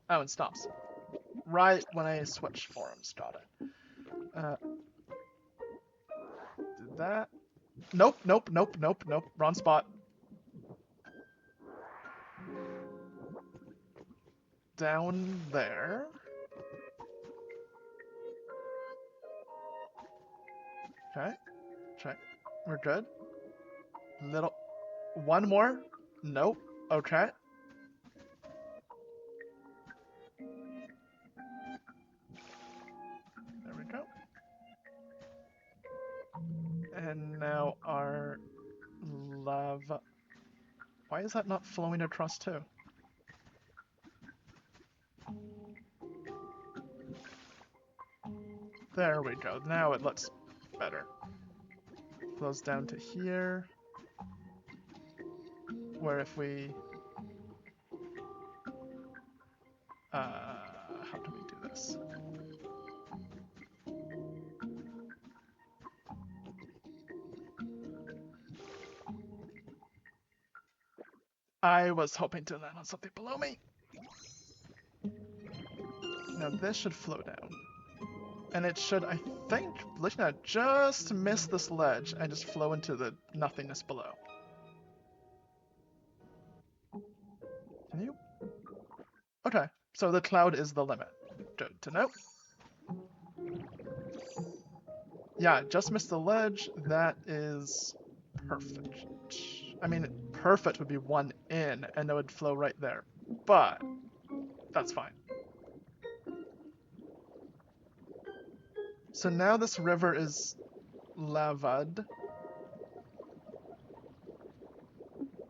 Oh, and stops. Right when I switch forums, got it. Did that. Nope, nope, nope, nope, nope. Wrong spot. Down there. Okay. Check. We're good. Little. One more. Nope. Okay. There we go. And now our lava. Why is that not flowing across too? There we go. Now it looks better. Flows down to here. Where if we... how can we do this? I was hoping to land on something below me. Now this should flow down. And it should, I think, looking at it, just miss this ledge and just flow into the nothingness below. Can you? Okay, so the cloud is the limit. Good to know. Yeah, just missed the ledge. That is perfect. I mean, perfect would be one in, and it would flow right there. But that's fine. So now this river is lavad.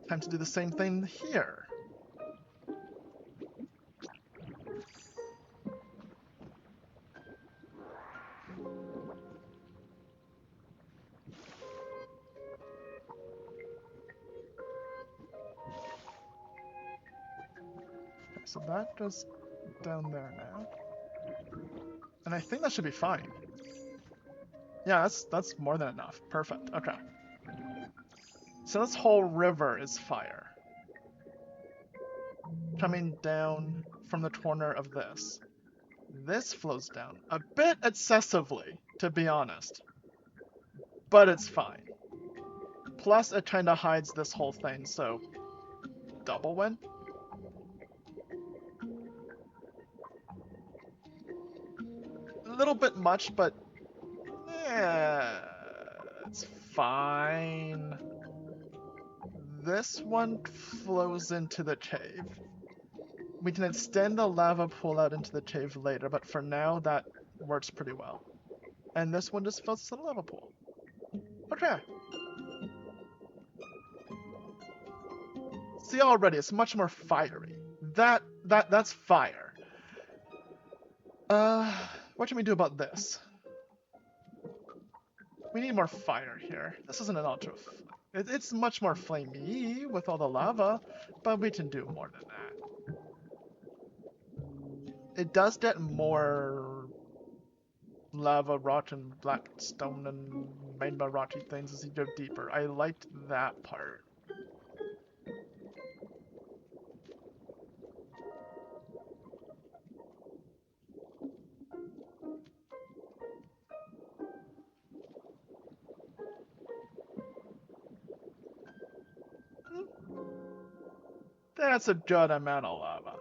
Time to do the same thing here. Okay, so that goes down there now. And I think that should be fine. Yeah, that's more than enough. Perfect. Okay. So this whole river is fire. Coming down from the corner of this. This flows down a bit excessively, to be honest. But it's fine. Plus, it kinda hides this whole thing, so... Double win? A little bit much, but... Yeah, it's fine. This one flows into the cave. We can extend the lava pool out into the cave later, but for now, that works pretty well. And this one just flows to the lava pool. Okay. See already, it's much more fiery. That's fire. What can we do about this? We need more fire here. This isn't an ultra... It's much more flamey with all the lava, but we can do more than that. It does get more lava, rock, and black stone and magma rocky things as you go deeper. I liked that part. That's a good amount of lava.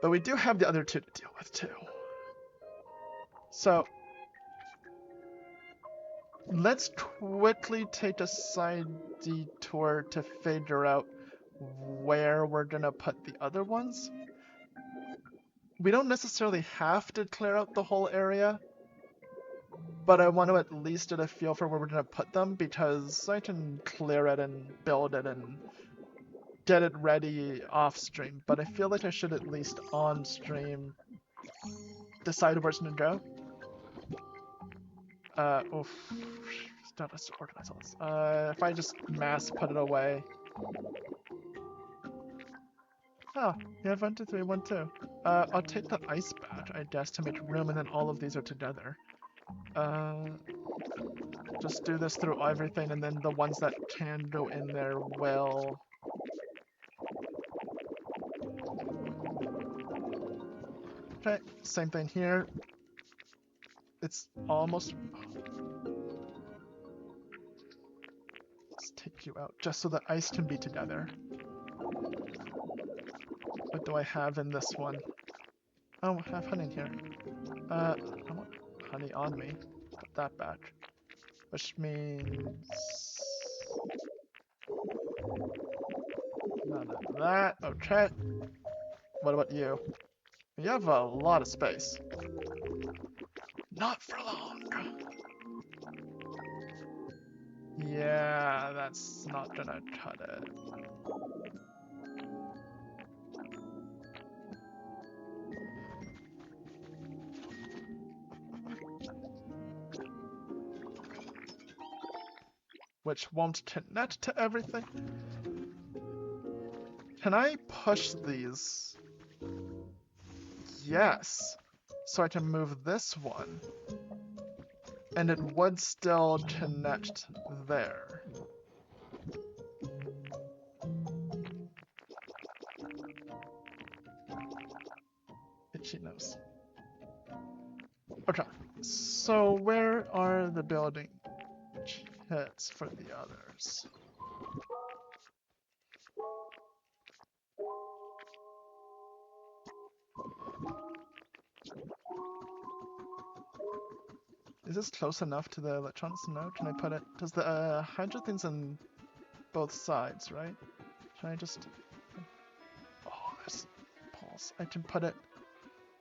But we do have the other two to deal with too. So, Let's quickly take a side detour to figure out where we're gonna put the other ones. We don't necessarily have to clear out the whole area, but I want to at least get a feel for where we're gonna put them, because I can clear it and build it and get it ready off stream, but I feel like I should at least on stream decide where it's gonna go. Oof. Stop us to organize all this. If I just mass put it away. Oh, you have 1, 2, 3, 1, 2. I'll take the ice batch, I guess, to make room, and then all of these are together. Just do this through everything, and then the ones that can go in there will. Okay, same thing here. It's almost. Let's take you out, just so the ice can be together. What do I have in this one? Oh, I have honey in here. I want honey on me. Put that back. Which means... none of that. Okay. What about you? You have a lot of space. Not for long. Yeah, that's not gonna cut it. Which won't connect to everything. Can I push these? Yes. So I can move this one. And it would still connect there. Itchy nose. Okay. So where are the building kits for the others? Is this close enough to the electronics? No? Can I put it? Does the hydro thing's on both sides, right? Can I just... Oh, there's pulse. I can put it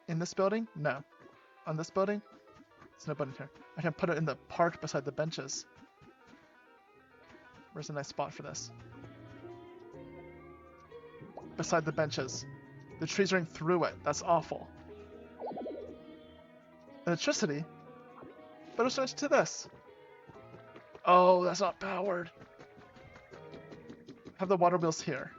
in this building? No. On this building? There's no button here. I can put it in the park beside the benches. Where's a nice spot for this? Beside the benches. The trees ring through it. That's awful. Electricity? But it's next to this. Oh, that's not powered. Have the water wheels here.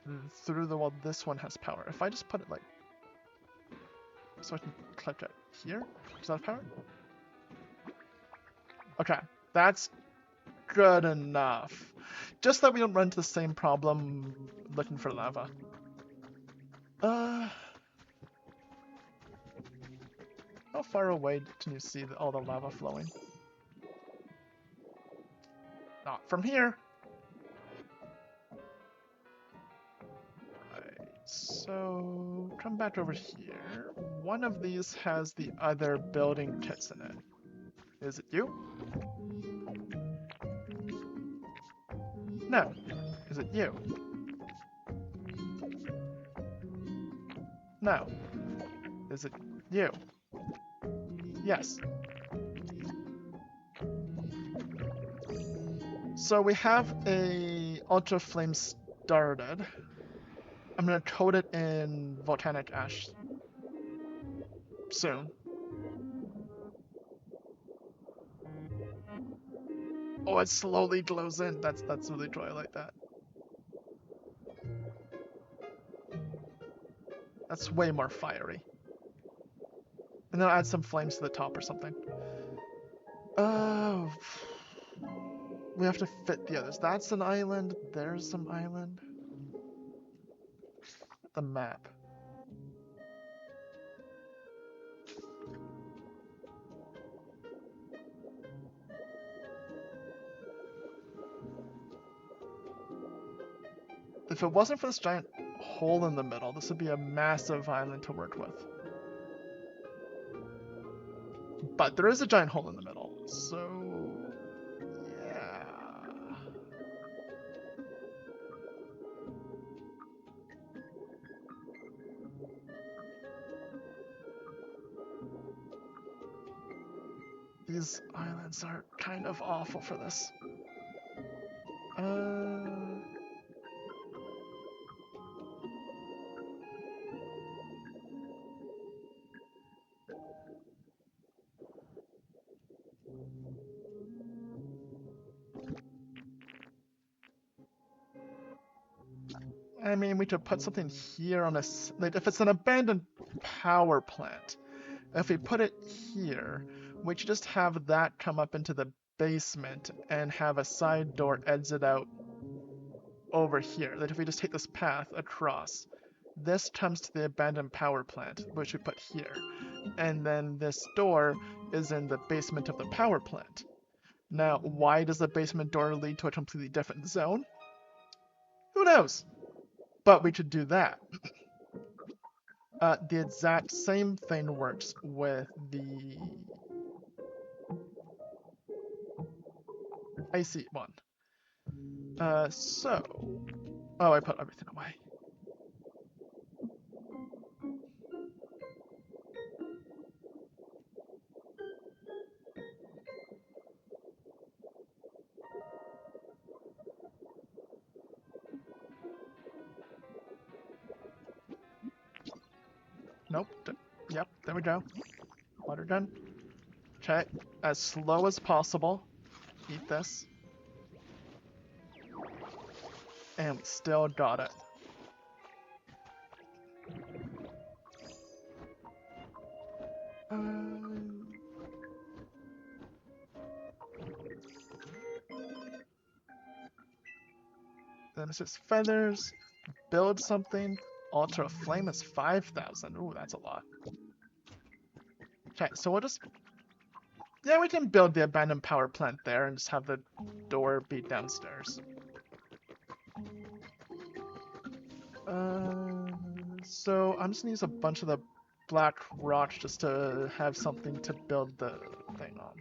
And through the wall, this one has power. If I just put it like... so I can click it here? Does that have power? Okay, that's good enough. Just that we don't run into the same problem looking for lava. How far away can you see all the lava flowing? Not from here. Right, so come back over here. One of these has the other building kits in it. Is it you? No. Is it you? No. Is it you? Yes. So we have a Ultra Flame started. I'm gonna coat it in volcanic ash soon. Oh, it slowly glows in. That's really cool. I like that. That's way more fiery. And then I'll add some flames to the top or something. Oh, we have to fit the others. That's an island. There's some island. The map. If it wasn't for this giant hole in the middle, this would be a massive island to work with. But there is a giant hole in the middle, so yeah. These islands are kind of awful for this. I mean, we could put something here on this. Like, if it's an abandoned power plant, if we put it here, we should just have that come up into the basement and have a side door exit out over here. That if we just take this path across, this comes to the abandoned power plant, which we put here. And then this door is in the basement of the power plant. Now, why does the basement door lead to a completely different zone? Who knows? But we could do that. The exact same thing works with the icy one. Oh, I put everything away. Nope. Yep, there we go. Water gun. Okay, as slow as possible. Eat this. And we still got it. Then it's just feathers. Build something. Altar of Flame is 5,000. Ooh, that's a lot. Okay, so we'll just... Yeah, we can build the abandoned power plant there and just have the door be downstairs. So I'm just gonna use a bunch of the black rocks just to have something to build the thing on.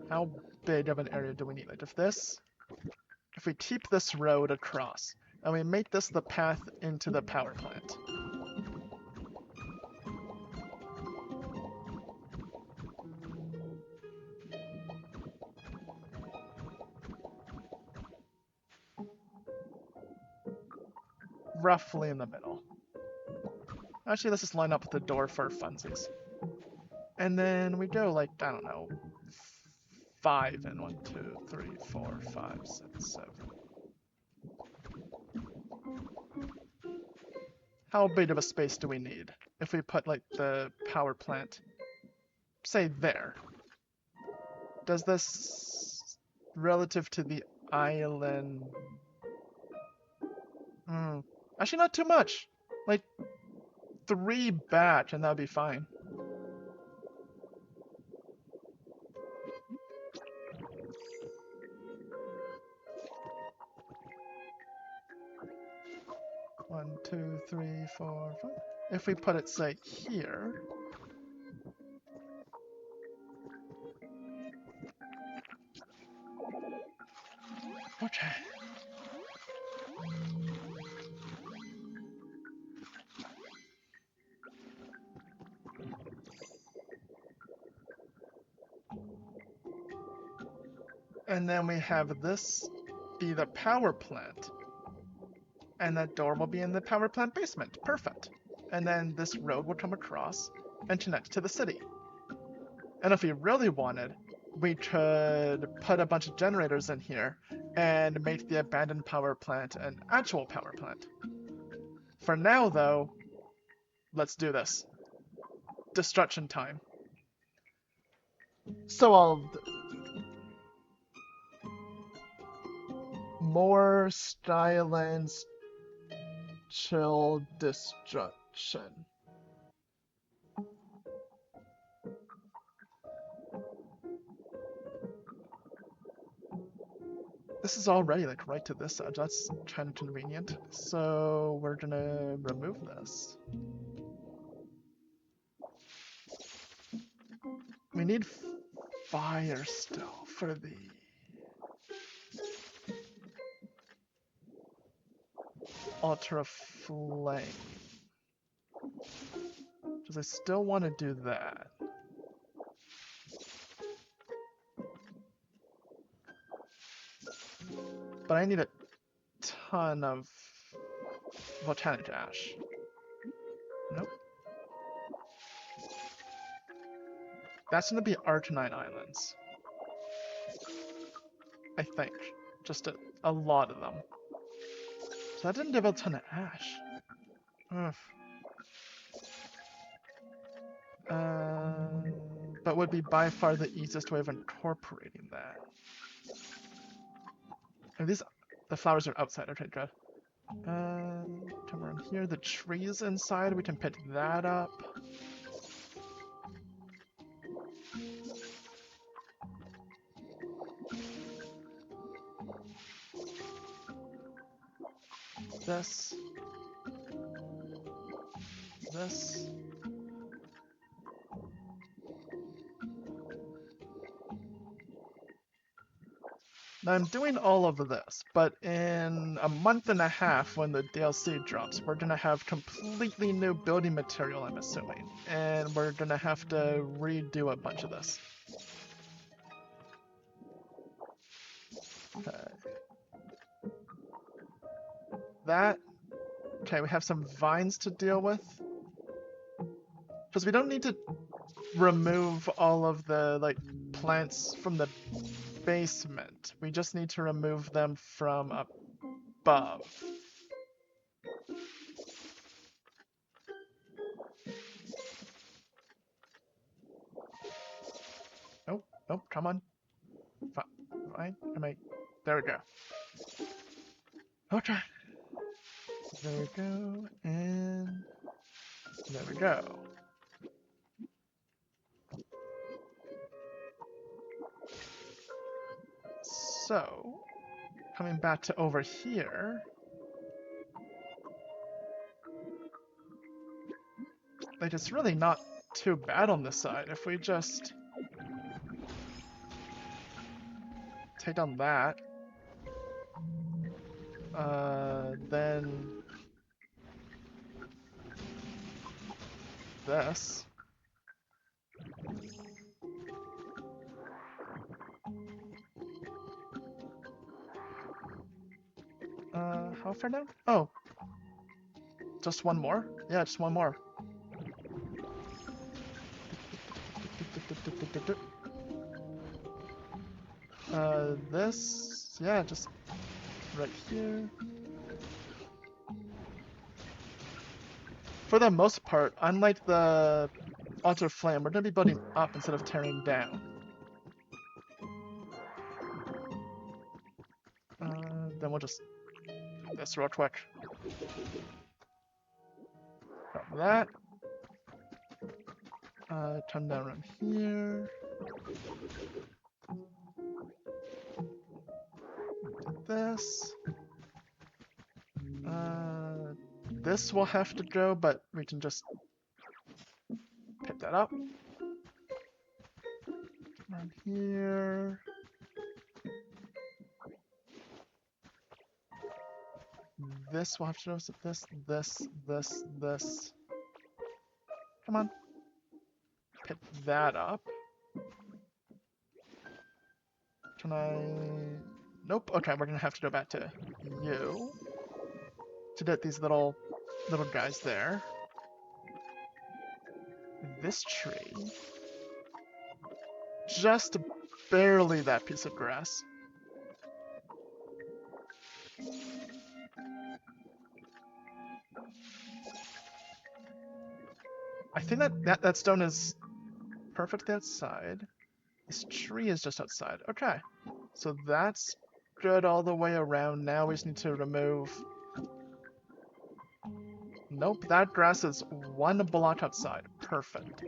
How big of an area do we need? Like if we keep this road across and we make this the path into the power plant. Roughly in the middle. Actually, let's just line up with the door for funsies. And then we go like, I don't know, 5 and 1, 2, 3, 4, 5, 6, 7. How big of a space do we need? If we put like the power plant, say there. Does this, relative to the island... Actually not too much. Like 3 back and that'd be fine. One, 2, 3, 4, 5. If we put it, say, here. Okay. And then we have this be the power plant. And that door will be in the power plant basement. Perfect. And then this road will come across and connect to the city. And if we really wanted, we could put a bunch of generators in here and make the abandoned power plant an actual power plant. For now, though, let's do this. Destruction time. So more Skylands chill destruction. This is already like right to this edge. That's kind of convenient. So we're gonna remove this. We need fire still for the ultra flame. Because I still want to do that. But I need a ton of volcanic ash. Nope. That's gonna be Arcanine Islands. I think. Just a lot of them. So that didn't give a ton of ash. Ugh. But would be by far the easiest way of incorporating that. And the flowers are outside, okay, good. Come around here, the trees inside, we can pick that up. This. This. Now I'm doing all of this, but in a month and a half when the DLC drops, we're gonna have completely new building material, I'm assuming. And we're gonna have to redo a bunch of this. Okay. Okay, we have some vines to deal with. Because we don't need to remove all of the, like, plants from the basement. We just need to remove them from above. Oh, oh, come on. Fine. There we go. Okay. There we go, and there we go. So, coming back to over here, like, it's really not too bad on this side. If we just take down that, then this. How far down? Oh, just one more? Yeah, just one more. This, yeah, just right here. For the most part, unlike the Ultra Flame, we're gonna be building up instead of tearing down. Then we'll just do this real quick. Grab that. Come down around here. Do this. This will have to go, but we can just pick that up. Around here. This will have to go, so this. Come on. Pick that up. Can I... Nope. Okay, we're gonna have to go back to you. To get these little guys there. This tree. Just barely that piece of grass. I think that stone is perfectly outside. This tree is just outside. Okay. So that's good all the way around. Now we just need to remove... Nope, that grass is one block outside. Perfect.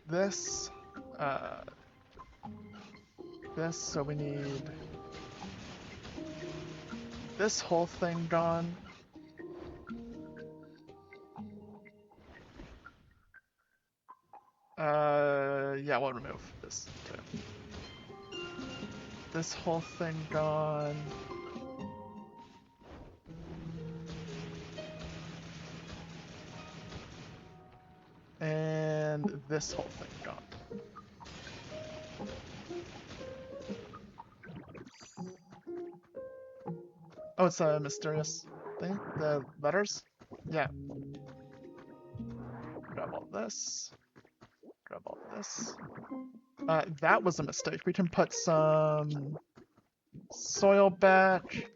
This... this, so we need this whole thing gone. Yeah, we'll remove this too. This whole thing gone. And this whole thing gone. Oh, it's a mysterious thing? The letters? Yeah. Grab all this. Grab all this. That was a mistake. We can put some soil back,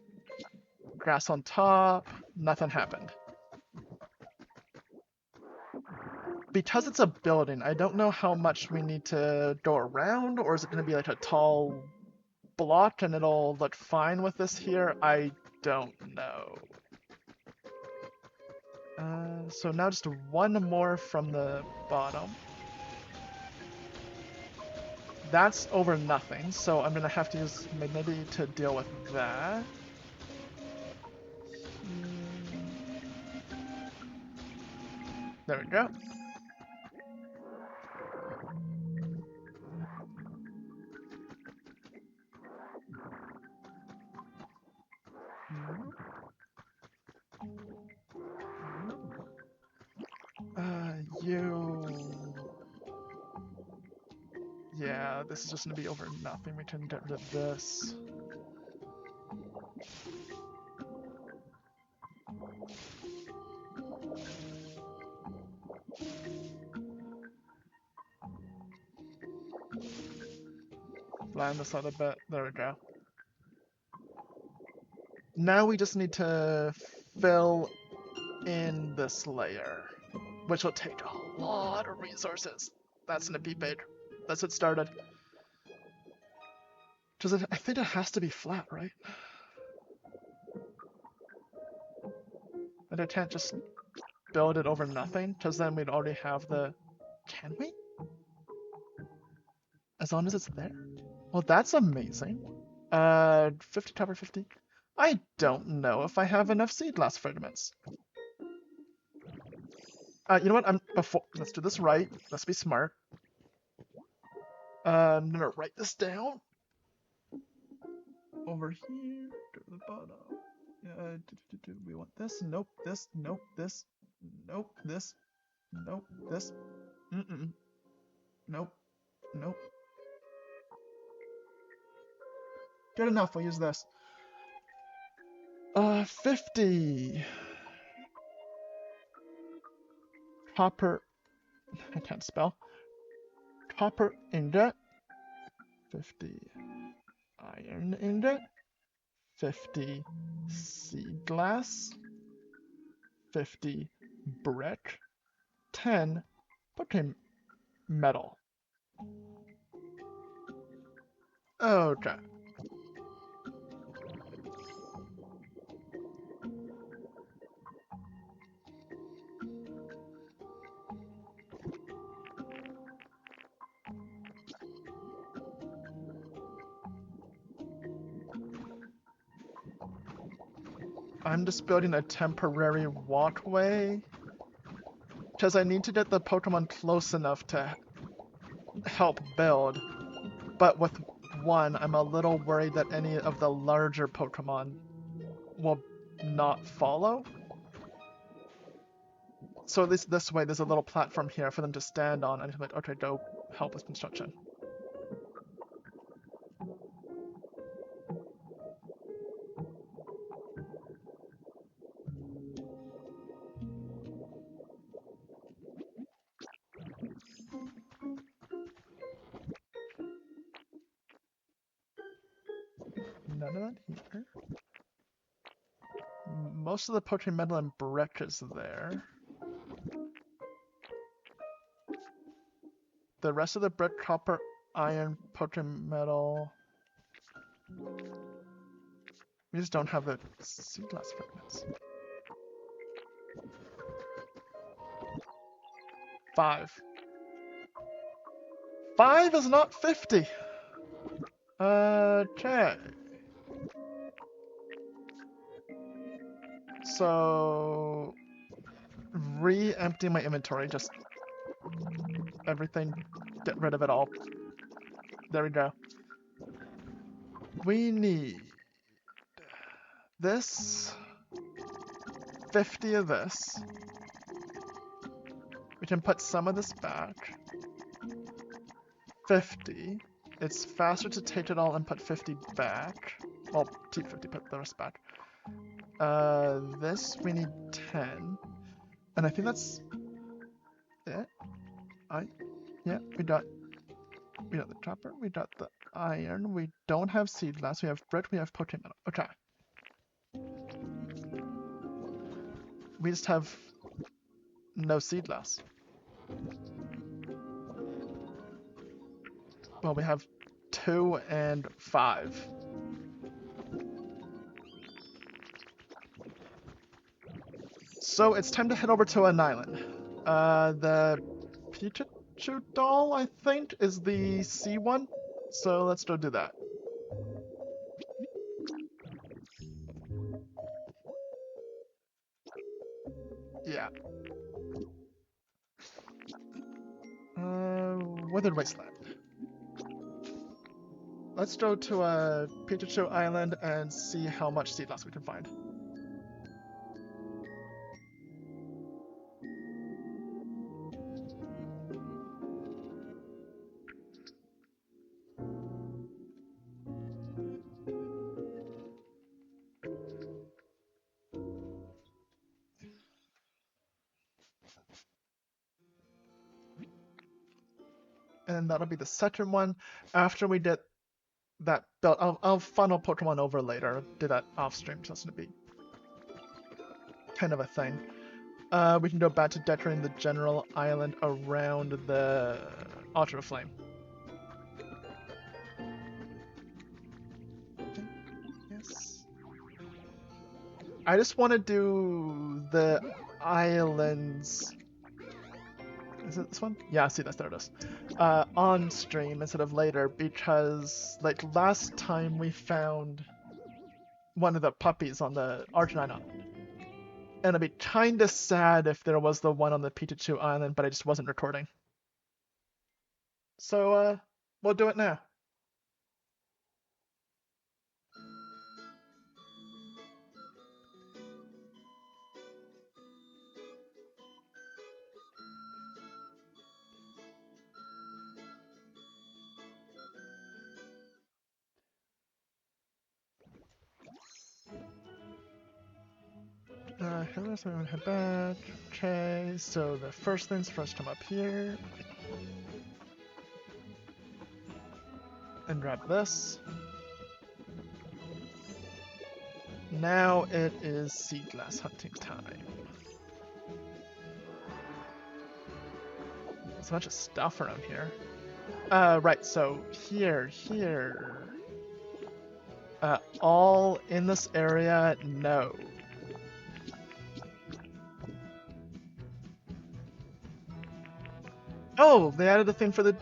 grass on top. Nothing happened. Because it's a building, I don't know how much we need to go around, or is it going to be like a tall block and it'll look fine with this here? I don't know. So now just one more from the bottom. That's over nothing, so I'm gonna have to use maybe to deal with that. There we go. You... Yeah, this is just gonna be over nothing. We can get rid of this. Flatten this out a bit. There we go. Now we just need to fill in this layer, which will take a lot of resources. That's gonna be big. That's what started. I think it has to be flat, right? And I can't just build it over nothing, because then we'd already have the... Can we? As long as it's there? Well, that's amazing. 50 copper, 50. I don't know if I have enough seed glass fragments. You know what? Let's do this right. Let's be smart. I'm gonna write this down. Over here, to the bottom. We want this. Nope. This. Nope. This. Nope. This. Nope. This. Nope. Nope. Good enough. We'll use this. 50. Copper. I can't spell. Copper ingot. 50. Iron ingot. 50 seed glass. 50 brick. 10 Pokemon metal. Okay. I'm just building a temporary walkway because I need to get the Pokemon close enough to help build. But with one, I'm a little worried that any of the larger Pokemon will not follow. So at least this way, there's a little platform here for them to stand on, and I'm like, okay, go help with construction. None of that here. Most of the Pokemon metal and brick is there. The rest of the brick, copper, iron, Pokemon metal. We just don't have the seed glass fragments. 5. 5 is not 50. Okay. So re-empty my inventory, just everything, get rid of it all. There we go. We need this, 50 of this. We can put some of this back. 50. It's faster to take it all and put 50 back. Well, keep 50, put the rest back. This we need 10. And I think that's it. Yeah, we got the copper, we got the iron, we don't have seed glass, we have bread, we have potion metal. Okay. We just have no seed glass. Well, we have 2 and 5. So it's time to head over to an island. The Pikachu doll, I think, is the C one. So let's go do that. Yeah. Withered Wasteland. Let's go to a Pikachu Island and see how much seed loss we can find. And that'll be the second one. After we get that built, I'll funnel Pokemon over later. Do that off stream, so it's gonna be kind of a thing. We can go back to decorating the general island around the Ultra Flame. Yes. I just want to do the islands. Is it this one? Yeah, see, there it is. On stream instead of later, because like last time we found one of the puppies on the Argentine Island. And it'd be kinda sad if there was the one on the Pikachu Island, but I just wasn't recording. So, we'll do it now. Here's where we head back. Okay, so the first things first, come up here. And grab this. Now it is seed glass hunting time. There's a bunch of stuff around here. Right, so here. All in this area, no. Oh, they added a thing for the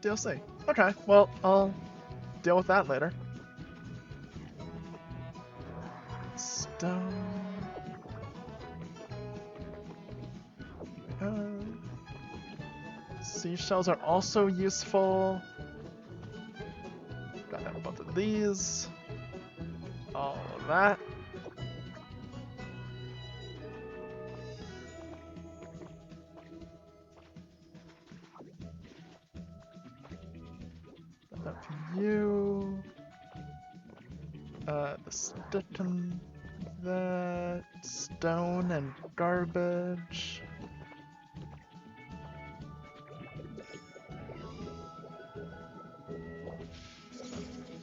DLC. Okay, well, I'll deal with that later. Stone. Seashells are also useful. Got that both of these. All of that. Got that for you. The stick and that. Stone and garbage.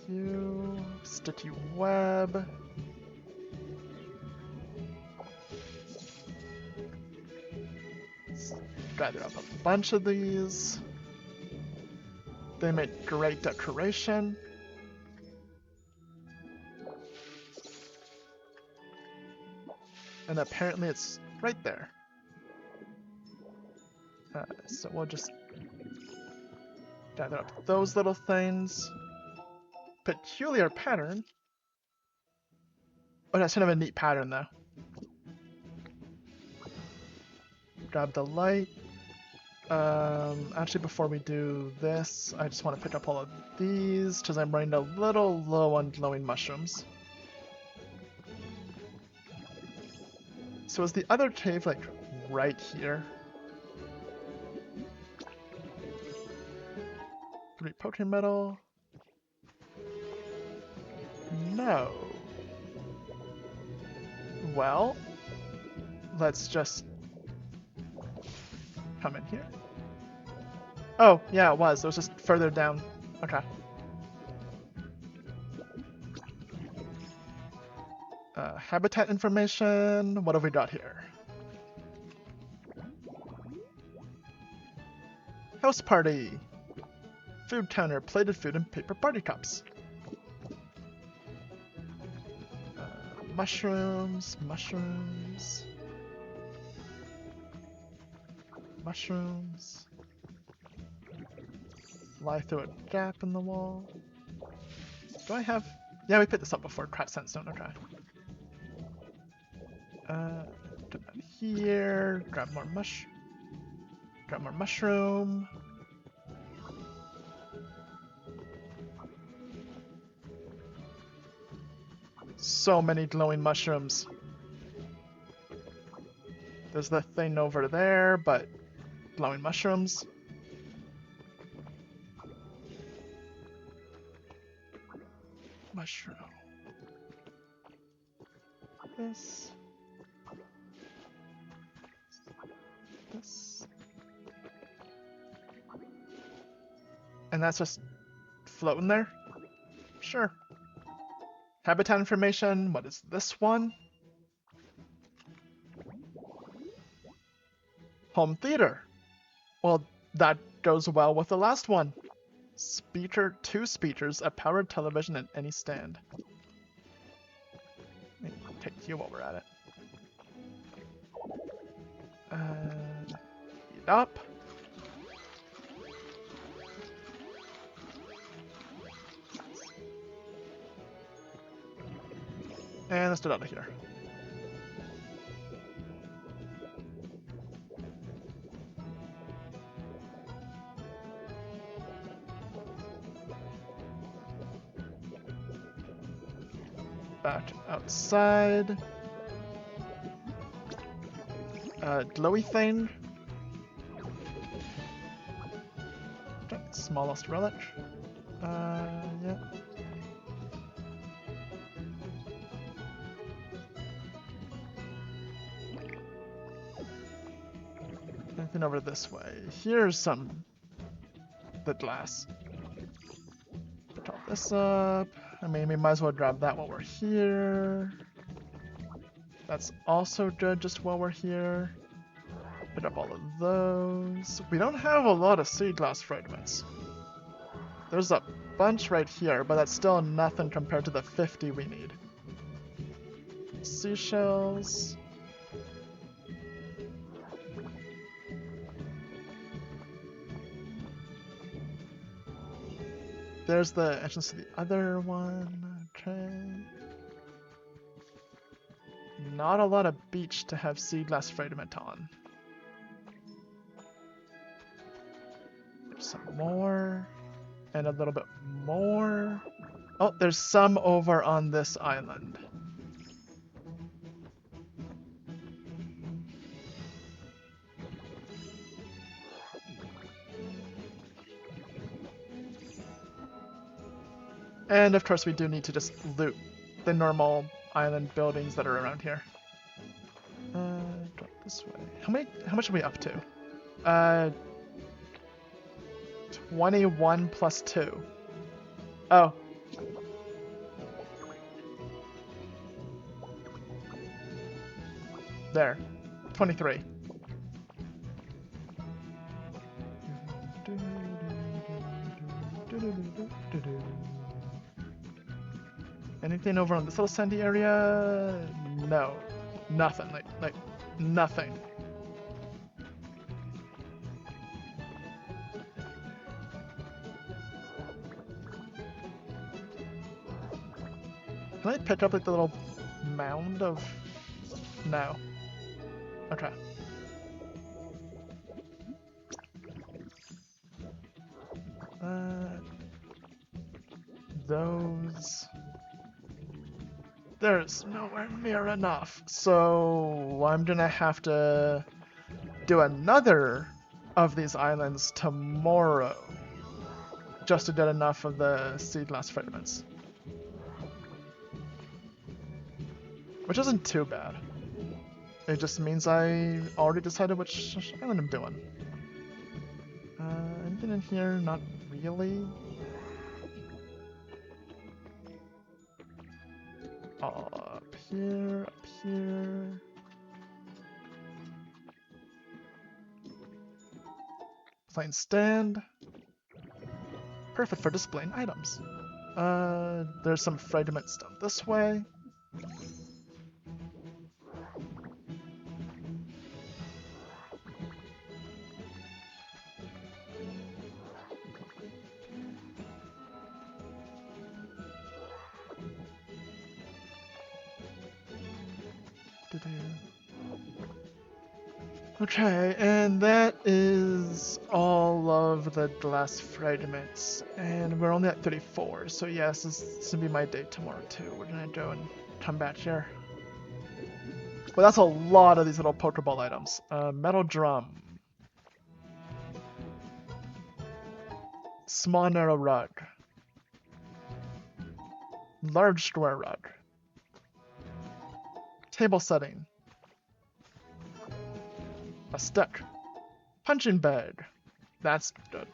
You. Sticky web. Gather up a bunch of these. They make great decoration. And apparently it's right there. So we'll just Gather up those little things. Peculiar pattern. Oh, that's kind of a neat pattern though. Grab the light. Actually, before we do this, I just want to pick up all of these because I'm running a little low on glowing mushrooms. So is the other cave like right here? 3 potion metal. No. Well, let's just come in here. Oh, yeah, it was. It was just further down. Okay. Habitat information. What have we got here? House party. Food counter, plated food, and paper party cups. Mushrooms, mushrooms. Mushrooms. Fly through a gap in the wall. Do I have... Yeah, we picked this up before. Cracked sandstone, okay. Put that here. Grab more mushroom. So many glowing mushrooms. There's the thing over there, but glowing mushrooms. Mushroom. This. This. And that's just floating there? Sure. Habitat information, what is this one? Home theater. Well, that goes well with the last one. Speaker, 2 speakers, a powered television, and any stand. Let me take you while we're at it. Heat up. And let's get out of here. Back outside. Glowy thing. Smallest relic. Yeah. Anything over this way? Here's the glass. Top this up. I mean, we might as well grab that while we're here. That's also good just while we're here. Pick up all of those. We don't have a lot of sea glass fragments. There's a bunch right here, but that's still nothing compared to the 50 we need. Seashells. There's the entrance to the other one. Okay. Not a lot of beach to have sea glass fragment on. There's some more. And a little bit more. Oh, there's some over on this island. And of course we do need to just loot the normal island buildings that are around here. Drop this way. How much are we up to? 21 plus 2. Oh. There. 23. Anything over on this little sandy area? No. Nothing. Like nothing. Can I pick up like the little mound of... No. Okay. Those... There's nowhere near enough, so I'm gonna have to do another of these islands tomorrow just to get enough of the seed glass fragments. Which isn't too bad. It just means I already decided which island I'm doing. Anything in here? Not really. Up here, up here. Plain stand. Perfect for displaying items. There's some fragments down this way. Okay, and that is all of the glass fragments, and we're only at 34, so yes, this will be my day tomorrow too. We're gonna go and come back here. Well, that's a lot of these little Pokeball items. Metal drum. Small narrow rug. Large square rug. Table setting. A stick. Punching bag. That's good.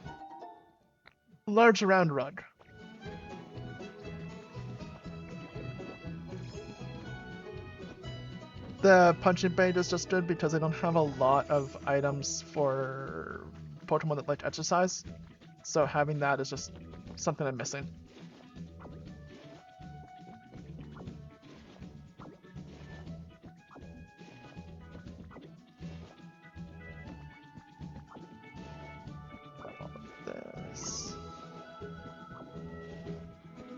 Large round rug. The punching bag is just good because I don't have a lot of items for Pokemon that like exercise. So having that is just something I'm missing. This.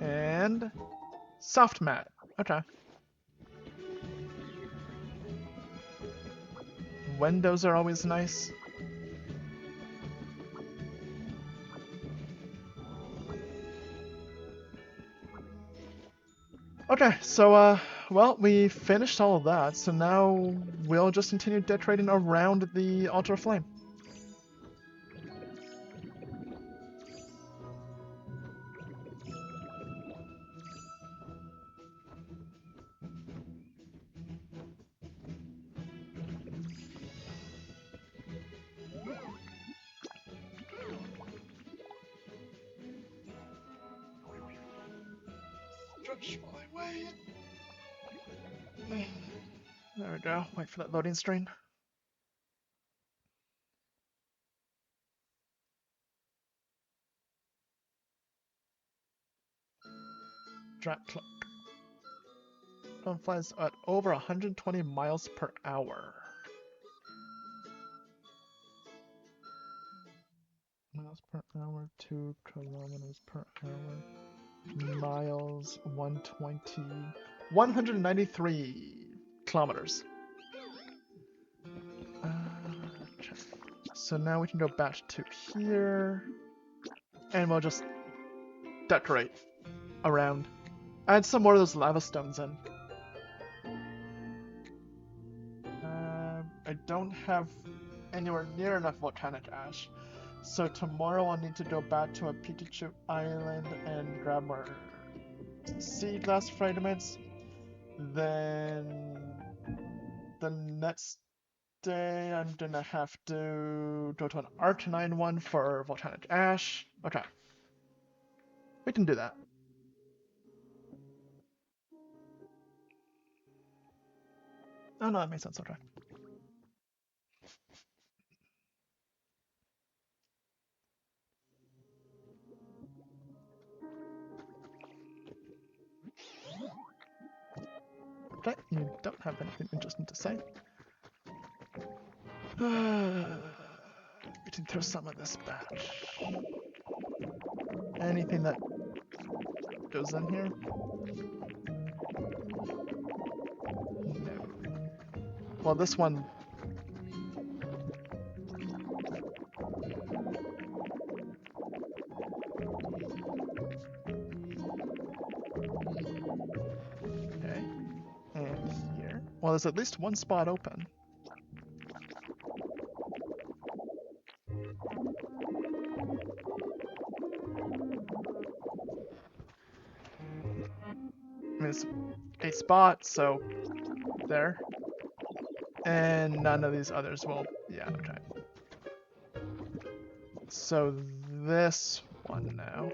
And soft mat. Okay. Windows are always nice. Okay, so, well, we finished all of that, so now we'll just continue decorating around the Altar of Flame. There we go. Wait for that loading screen. Drop clock. Phone flies at over 120 miles per hour. Miles per hour, 2 kilometers per hour. Miles, 120. 193 kilometers. Okay. So now we can go back to here. And we'll just decorate around. Add some more of those lava stones in. I don't have anywhere near enough volcanic ash. So tomorrow I'll need to go back to a Pikachu Island and grab more sea glass fragments. Then the next day I'm gonna have to go to an Arcanine one for volcanic ash. Okay. We can do that. Oh no, that makes sense, okay. Okay, you don't have anything interesting to say. Getting through some of this batch. Anything that goes in here? No. Well, this one... Okay. And here... Well, there's at least one spot open. I mean, it's a spot, so... There. And none of these others will... Yeah, okay. So this one now.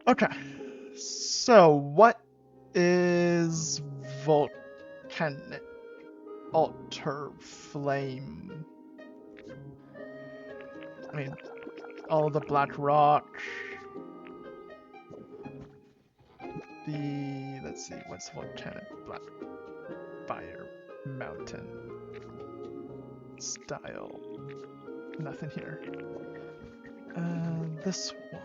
Okay. So what is volcanic altar flame? I mean, all the black rock. Let's see, what's volcanic black fire mountain style? Nothing here. This one.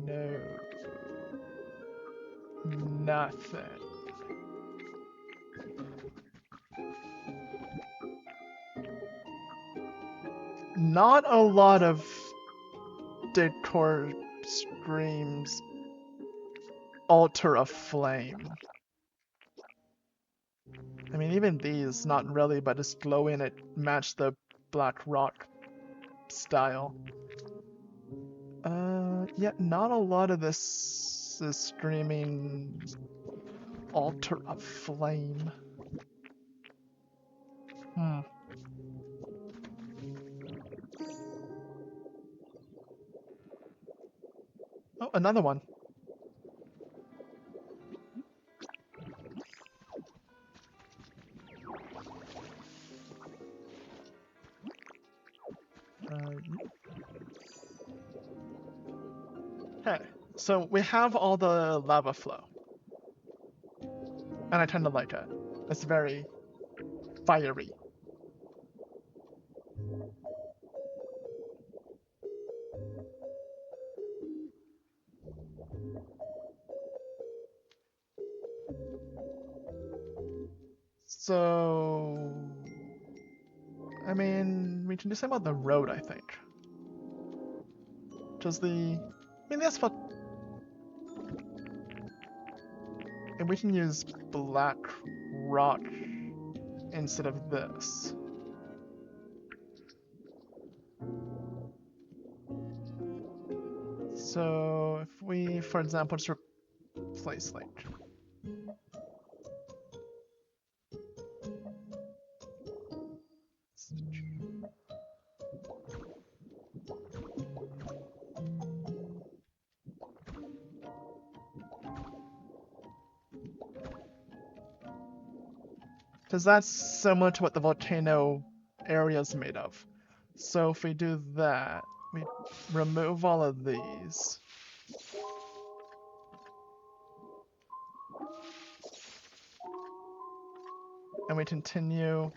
No. Nothing. Not a lot of decor screams altar of flame. I mean, even these, not really, but just glowing, it matched the black rock style. Yeah, not a lot of this is screaming altar of flame. Oh, another one. Okay, so we have all the lava flow. And I tend to like it. It's very fiery. So... I mean, we can do something about the road, I think. Just the... I mean, the asphalt... And we can use black rock instead of this. So, if we, for example, just replace, like... Because that's similar to what the volcano area is made of. So if we do that, we remove all of these. And we continue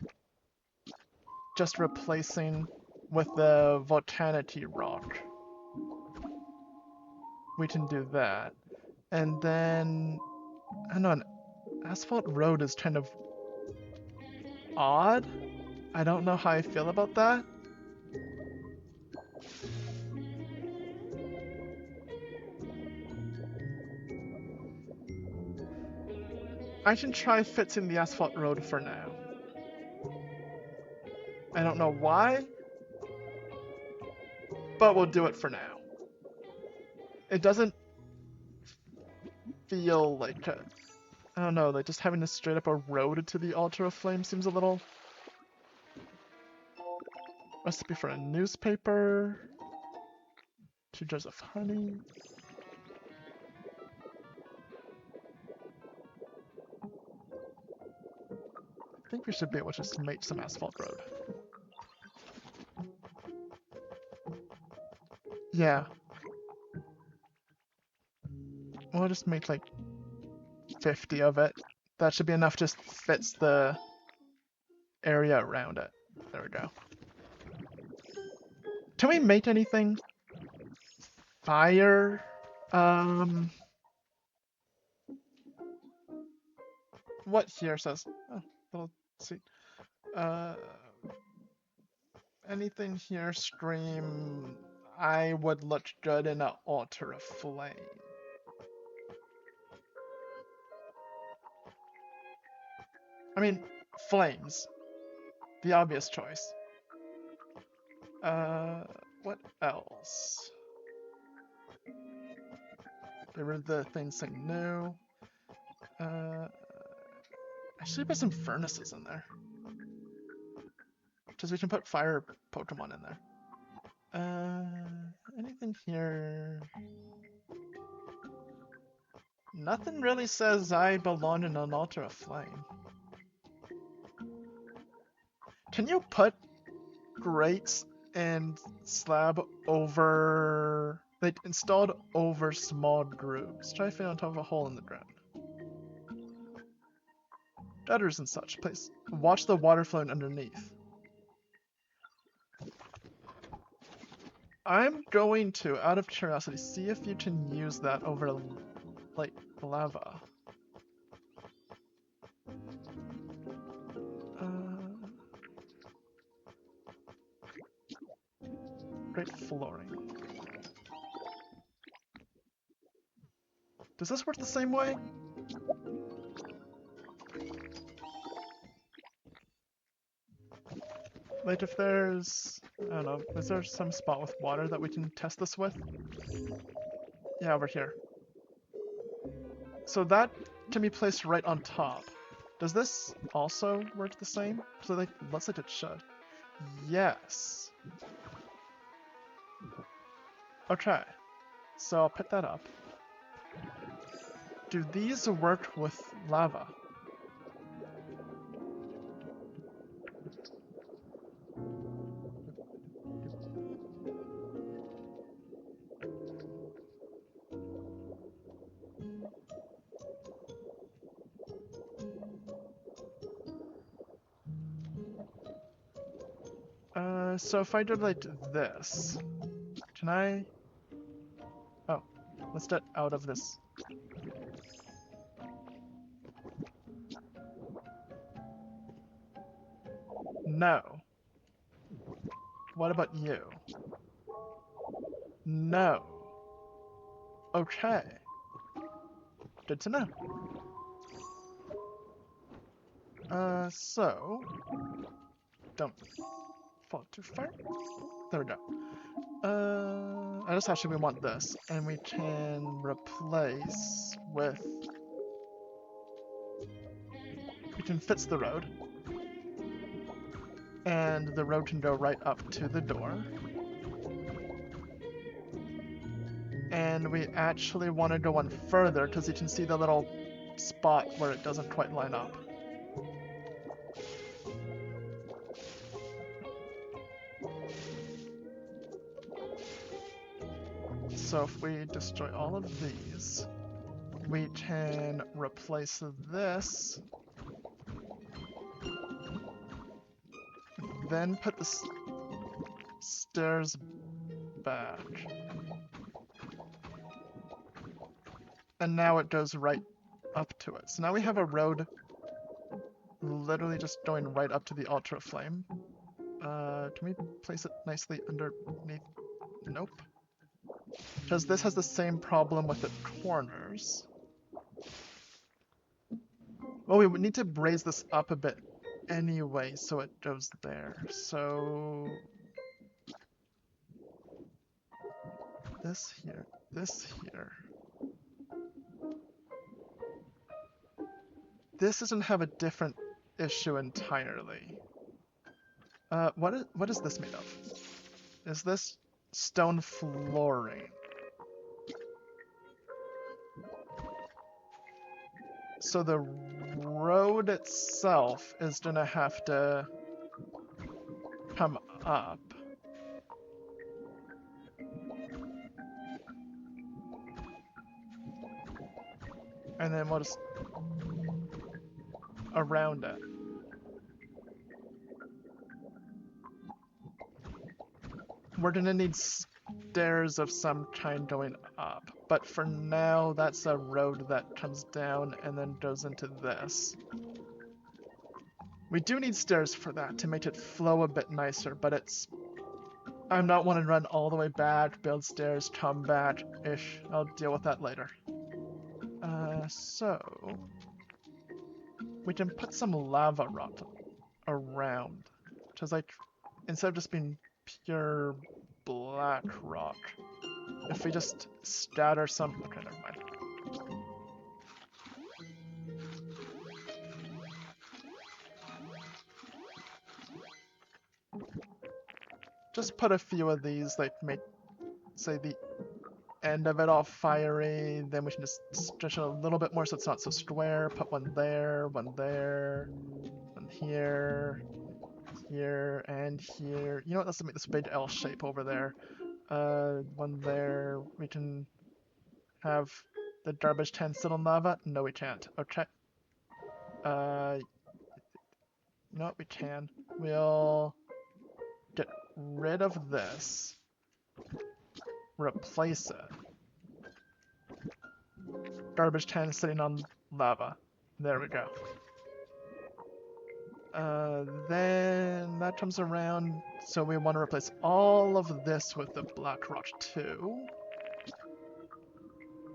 just replacing with the volcanity rock. We can do that. And then, I don't know, an asphalt road is kind of odd. I don't know how I feel about that. I can try fixing the asphalt road for now. I don't know why, but we'll do it for now. It doesn't feel like I don't know, like just having to straight up a road to the altar of flame seems a little... Recipe for a newspaper. 2 jars of honey. I think we should be able to just make some asphalt road. Yeah. We'll just make like 50 of it. That should be enough, just fits the area around it. There we go. Can we make anything fire? What here says? Oh, let's see. Uh, anything here scream? I would look good in an altar of flame. I mean, flames. The obvious choice. What else? There were the things saying no. I should put some furnaces in there. Because we can put fire Pokemon in there. Anything here? Nothing really says I belong in an altar of flame. Can you put grates and slab over, like installed over small grooves? Try to fit on top of a hole in the ground. Gutters and such. Please watch the water flowing underneath. I'm going to, out of curiosity, see if you can use that over, like, lava. Great flooring. Does this work the same way? Like if there's, I don't know, is there some spot with water that we can test this with? Yeah, over here. So that can be placed right on top. Does this also work the same? So like, looks like it should. Yes. Okay. So I'll put that up. Do these work with lava? So if I did like this, can I? Oh, let's get out of this. No. What about you? No. Okay. Good to know. So don't fall too far. There we go. I just actually we want this, and we can replace with. We can fix the road, and the road can go right up to the door. And we actually want to go one further because you can see the little spot where it doesn't quite line up. So if we destroy all of these, we can replace this, then put the stairs back. And now it goes right up to it. So now we have a road literally just going right up to the Ultra Flame. Can we place it nicely underneath? Nope. Because this has the same problem with the corners. Well, we would need to raise this up a bit anyway, so it goes there. So this here, this here. This doesn't have a different issue entirely. What is this made of? Is this stone flooring? So the road itself is gonna have to come up. And then we'll just around it. we're gonna need stairs of some kind going up. But for now, that's a road that comes down and then goes into this. We do need stairs for that to make it flow a bit nicer, but it's... I'm not wanting to run all the way back, build stairs, come back. Ish. I'll deal with that later. So... we can put some lava rock around. Which is like, instead of just being pure black rock, if we just scatter some... okay, never mind. Just put a few of these, like make, say, the end of it all fiery, then we can just stretch it a little bit more so it's not so square. Put one there, one here, here, and here. You know what, let's make this big L shape over there. One there. We can have the garbage can sit on lava? No, we can't. Okay. You know what, we can. We'll get rid of this. Replace it. Garbage can sitting on lava. There we go. Then that comes around, so we want to replace all of this with the black rock too.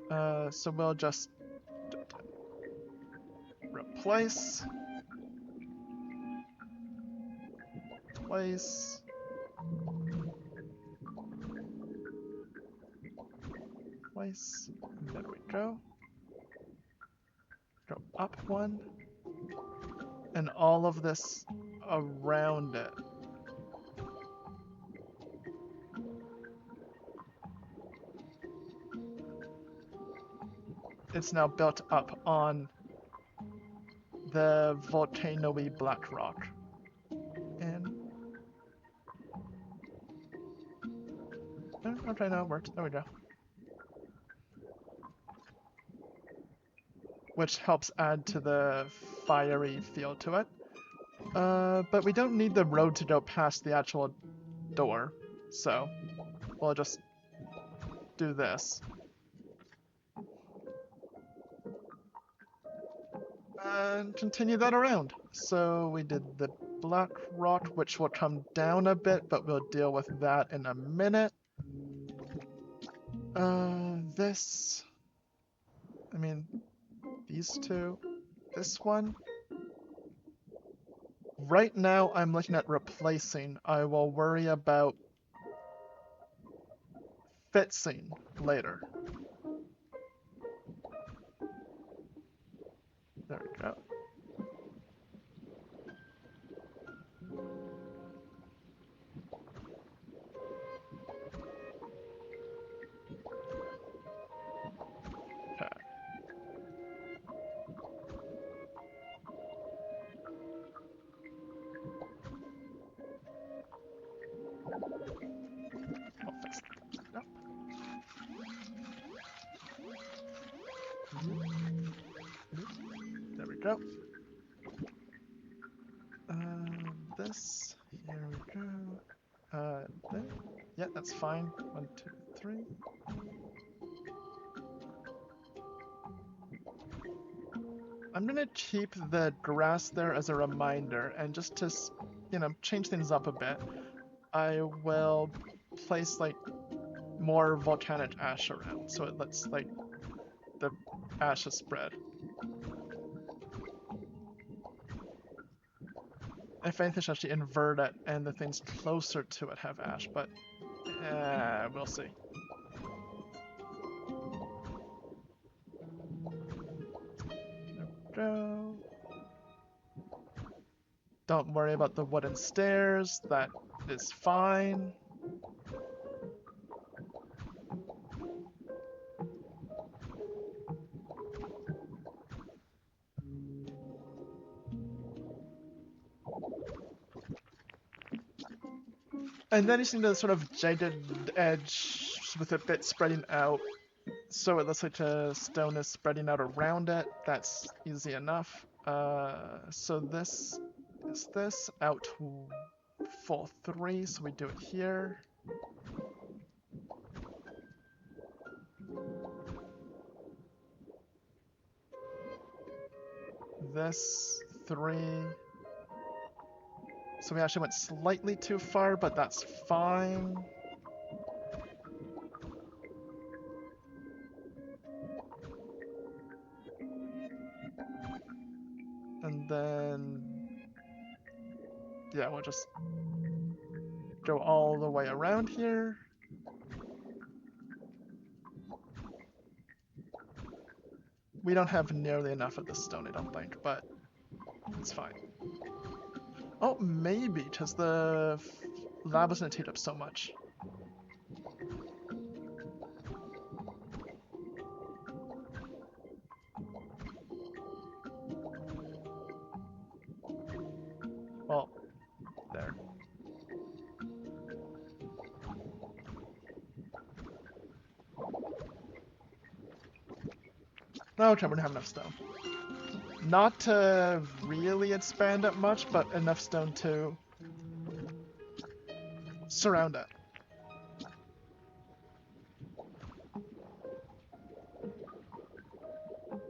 So we'll just replace, place, place. There we go. Go up one, and all of this around it. It's now built up on the volcano-y black rock. And... okay, now it worked. There we go. Which helps add to the fiery feel to it. But we don't need the road to go past the actual door, so we'll just do this. And continue that around. So we did the black rock, which will come down a bit, but we'll deal with that in a minute. This... I mean, these two. This one. Right now, I'm looking at replacing. I will worry about fixing later. There we go. Okay. I'll fix that up. There we go. This, here we go. There. Yeah, that's fine. 1, 2, 3. I'm gonna keep the grass there as a reminder, and just to, you know, change things up a bit, I will place, like, more volcanic ash around, so it lets, like, the ashes spread. If anything, I should actually invert it, and the things closer to it have ash, but we'll see. There we go. Don't worry about the wooden stairs, that is fine. And then you see the sort of jagged edge with a bit spreading out, so it looks like the stone is spreading out around it. That's easy enough. So this is this out full 3, so we do it here. this, 3. So we actually went slightly too far, but that's fine. And then, yeah, we'll just go all the way around here. We don't have nearly enough of this stone, I don't think, but it's fine. Oh, maybe, because the lava's gonna heat up so much. Well, there. Okay, we don't have enough stone. Not to really expand it much, but enough stone to surround it.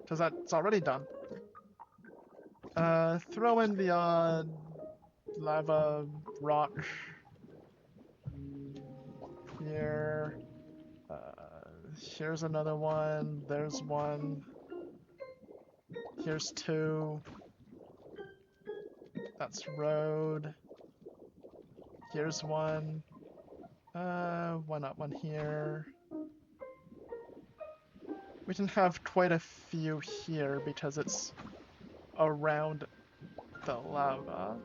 Because that's already done. Throw in the lava rock here. Here's another one. There's one. Here's 2. That's road. Here's 1. Why not 1 here? We can have quite a few here because it's around the lava.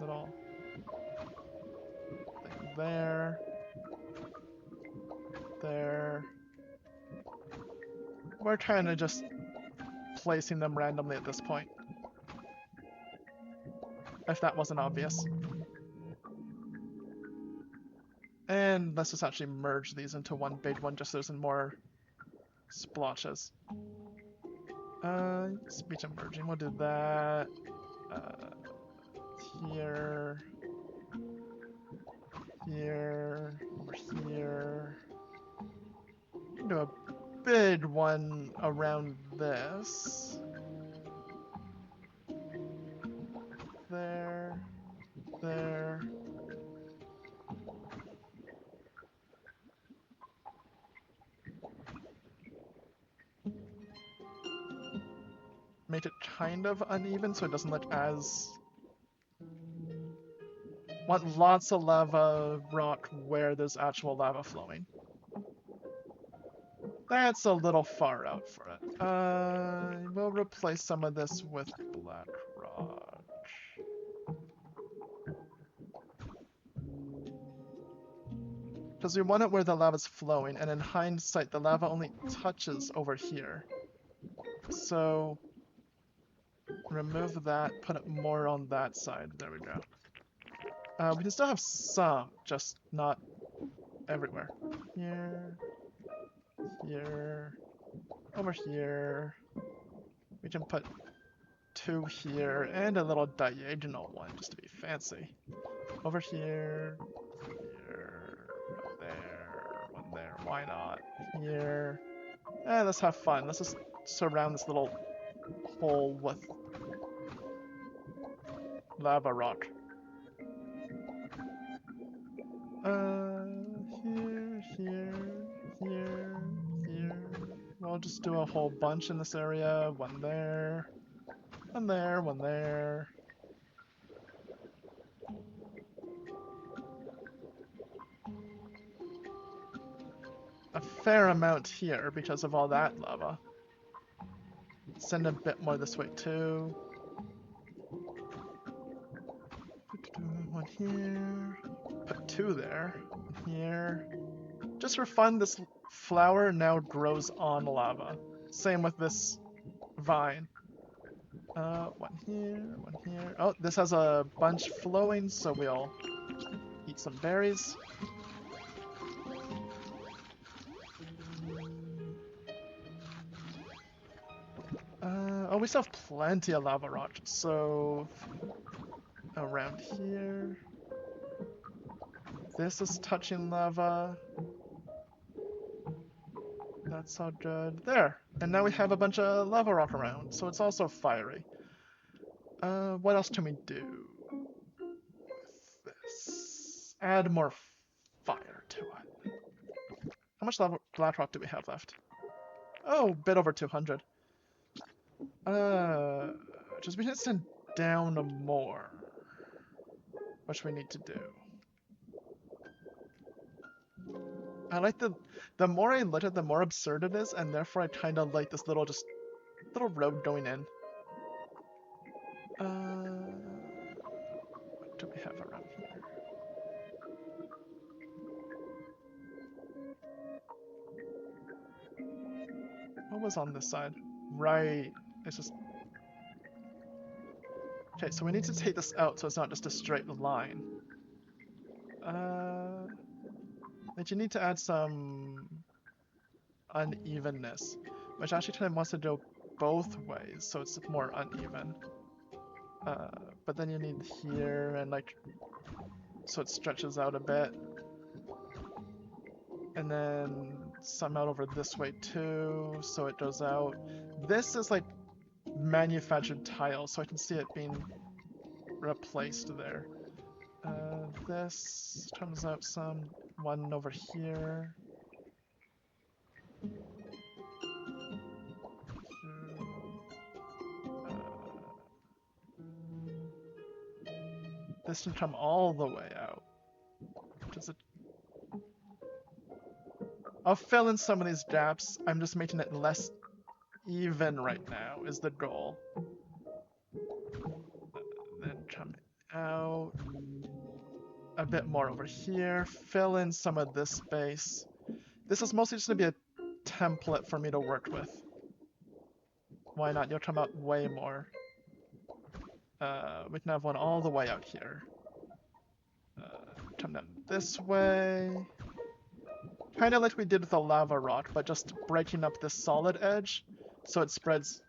Little thing there. There. We're kind of just placing them randomly at this point. If that wasn't obvious. And let's just actually merge these into one big one just so there's more splotches. Speech of merging, we'll do that. Here. Here. Over here. Do a big one around this. There. There. Make it kind of uneven so it doesn't look as... Want lots of lava rock where there's actual lava flowing. That's a little far out for it. We'll replace some of this with black rock. Because we want it where the lava's flowing, and in hindsight, the lava only touches over here. So, remove that, put it more on that side. There we go. We can still have some, just not everywhere. Here, here, over here. We can put 2 here, and a little diagonal one, just to be fancy. Over here, here, one there, why not? Here. Let's have fun. Let's just surround this little hole with lava rock. Here. We'll just do a whole bunch in this area. One there. One there, one there. A fair amount here because of all that lava. Send a bit more this way too. One here. Put 2 there. One here. Just for fun, this flower now grows on lava. Same with this vine. One here, one here. Oh, this has a bunch flowing, so we'll eat some berries. Oh, we still have plenty of lava rock, so around here. This is touching lava. That's all good. There! And now we have a bunch of lava rock around, so it's also fiery. What else can we do with this? Add more fire to it. How much black rock do we have left? Oh, a bit over 200. Just we need to send down more. What should we need to do? I like the more I look at it, the more absurd it is, and therefore I kind of like this little road going in. What do we have around here? What was on this side? Right. It's just... Okay, so we need to take this out so it's not just a straight line. But you need to add some unevenness, which actually kind of wants to go both ways, so it's more uneven. But then you need here and like, so it stretches out a bit. And then some out over this way too, so it goes out. This is like manufactured tile, so I can see it being replaced there. This comes out some, one over here. This can come all the way out. Does it? I'll fill in some of these gaps. I'm just making it less even right now is the goal. Then come out. A bit more over here. Fill in some of this space. This is mostly just going to be a template for me to work with. Why not? You'll come out way more. We can have one all the way out here. Come down this way. Kind of like we did with the lava rock, but just breaking up this solid edge so it spreads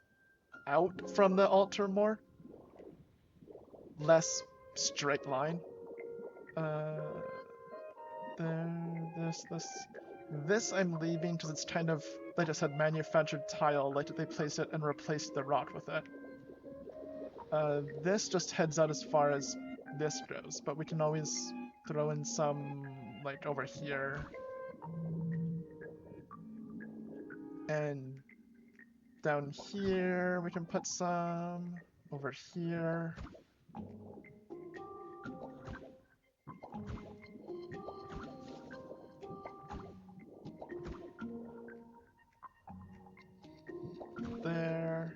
out from the altar more. Less straight line. There, this I'm leaving because it's kind of, like I said, manufactured tile, like they placed it and replaced the rock with it. This just heads out as far as this goes, but we can always throw in some, like, over here. And down here, we can put some. Over here. There.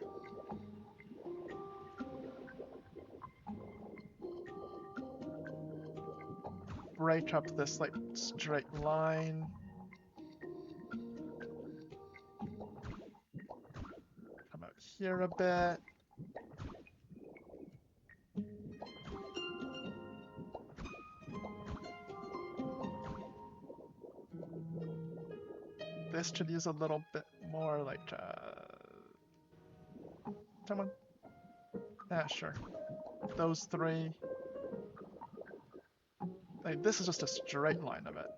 Break up this, like, straight line. Come out here a bit. This should use a little bit more, like, come on. Yeah, sure. Those three. Like, this is just a straight line of it.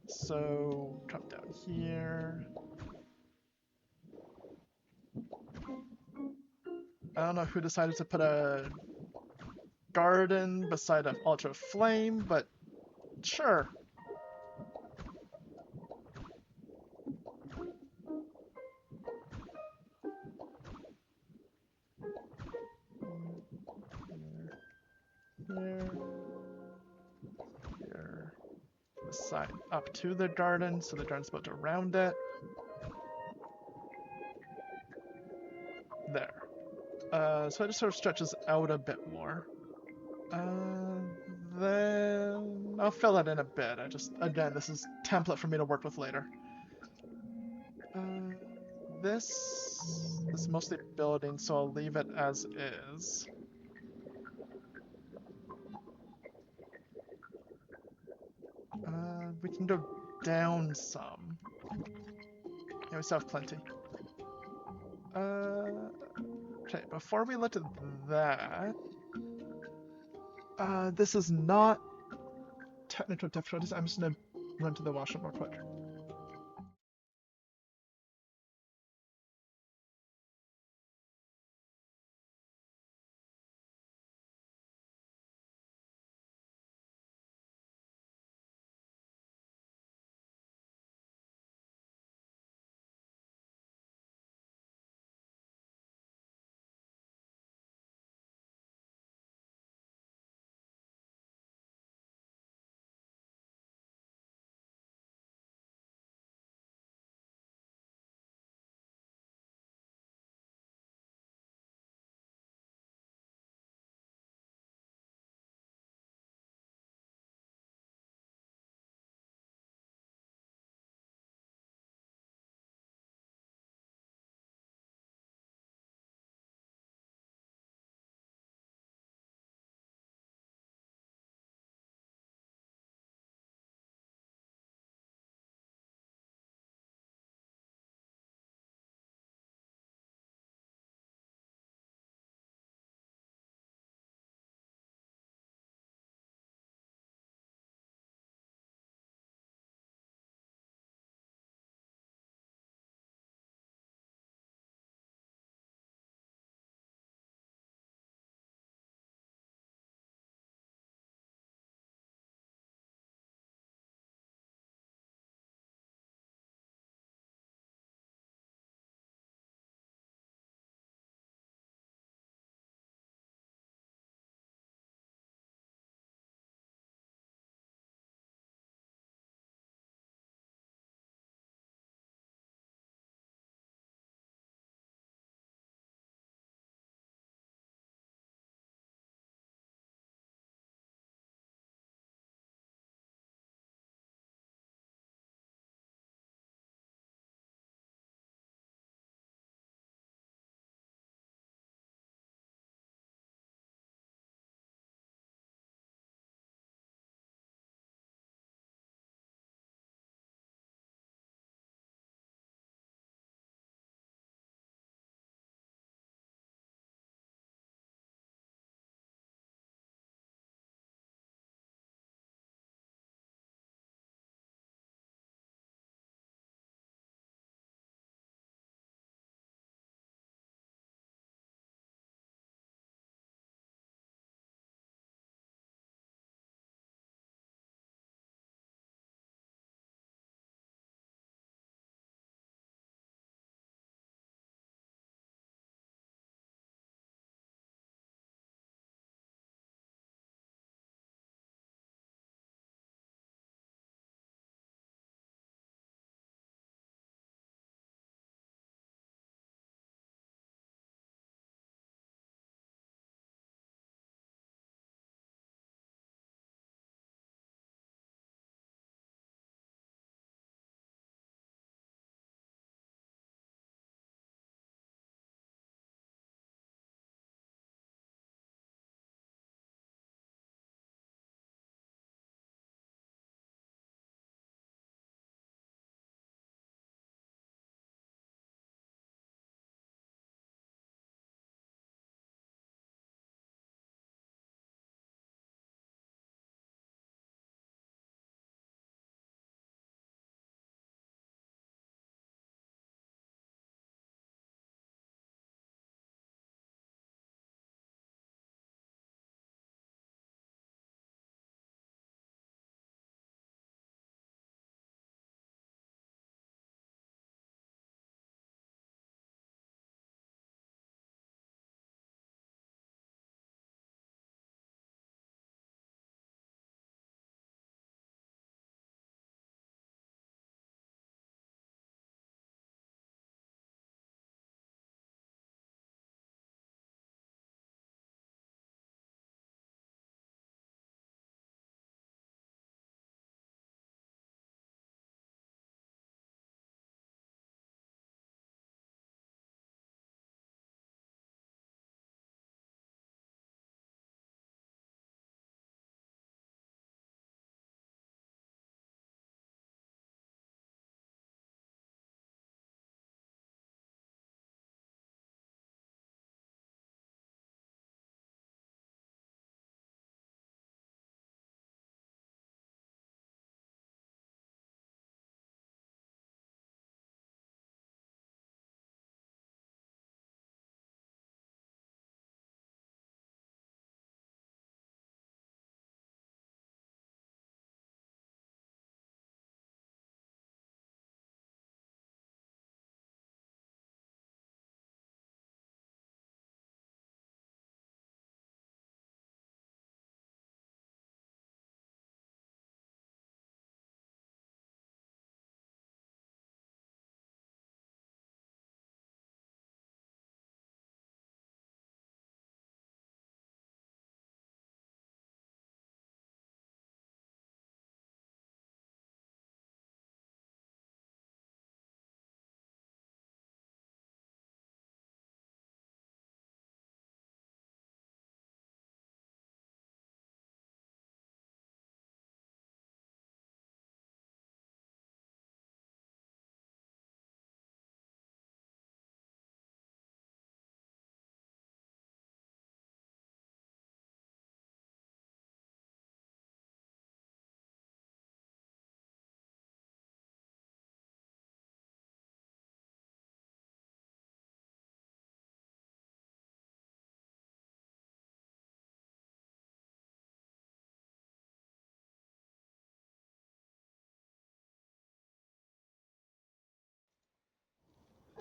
So, come down here. I don't know who decided to put a garden beside an altar of flame, but sure. Here. The side up to the garden, so the garden's built around it. There. So it just sort of stretches out a bit more. Then I'll fill it in a bit. Again, this is template for me to work with later. This is mostly building, so I'll leave it as is. We can go down some. Yeah, we still have plenty. Okay, before we look at that, This is not technical difficulties. I'm just gonna run to the washroom real quick.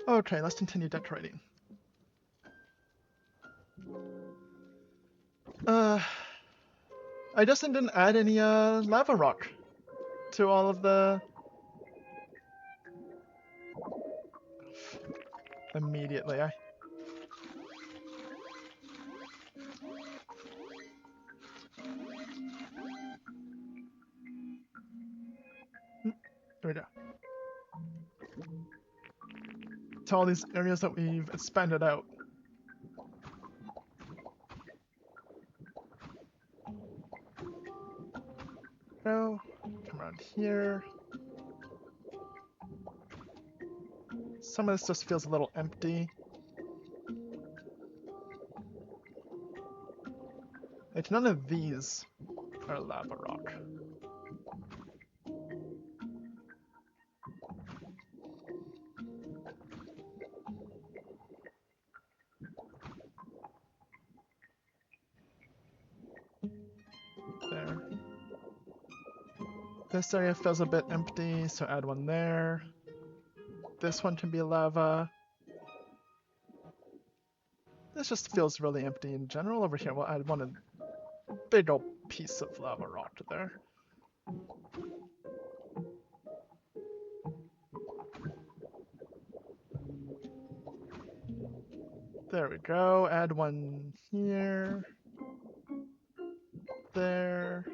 Okay, let's continue decorating. I just didn't add any lava rock to all of the... Immediately, There we go. To all these areas that we've expanded out. Go. Come around here. Some of this just feels a little empty. Like, none of these are lava rock. There. This area feels a bit empty, so add one there. This one can be lava. This just feels really empty in general. Over here, we'll add one big old piece of lava rock there. There we go. Add one here. There.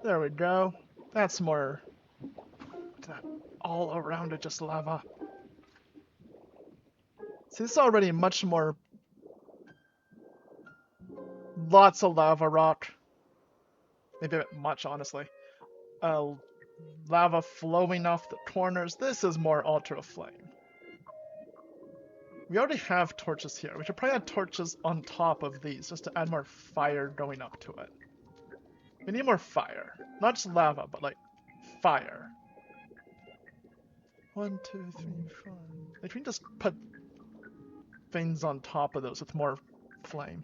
There we go. That's more... all around it, just lava. See, this is already much more... Lots of lava rock. Maybe a bit much, honestly. Lava flowing off the corners. This is more Ultra Flame. We already have torches here. We should probably add torches on top of these, just to add more fire going up to it. We need more fire. Not just lava, but like, fire. 1, 2, 3, 4. Like, we can just put things on top of those with more flame.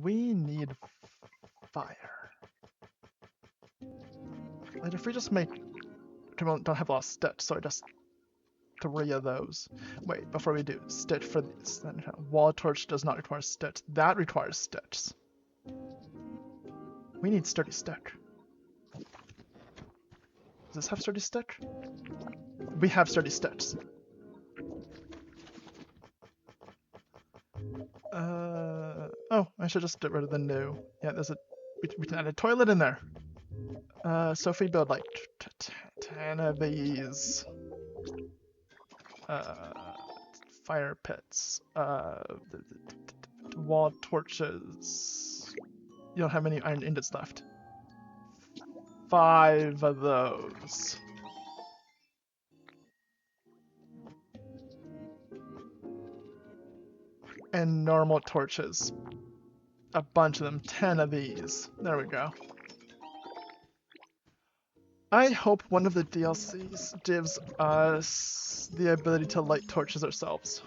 We need fire. Like, if we just make... We don't have a lot of stitch, so just 3 of those. Wait, before we do, stitch for these. Wall torch does not require stitch. That requires stitch. We need sturdy stick. Does this have sturdy stick? We have sturdy sticks. Oh, I should just get rid of the new. Yeah, there's a... We can add a toilet in there. So if we build like 10 of these... fire pits, wall torches. You don't have any iron ingots left. 5 of those. And normal torches. A bunch of them, 10 of these. There we go. I hope one of the DLCs gives us the ability to light torches ourselves.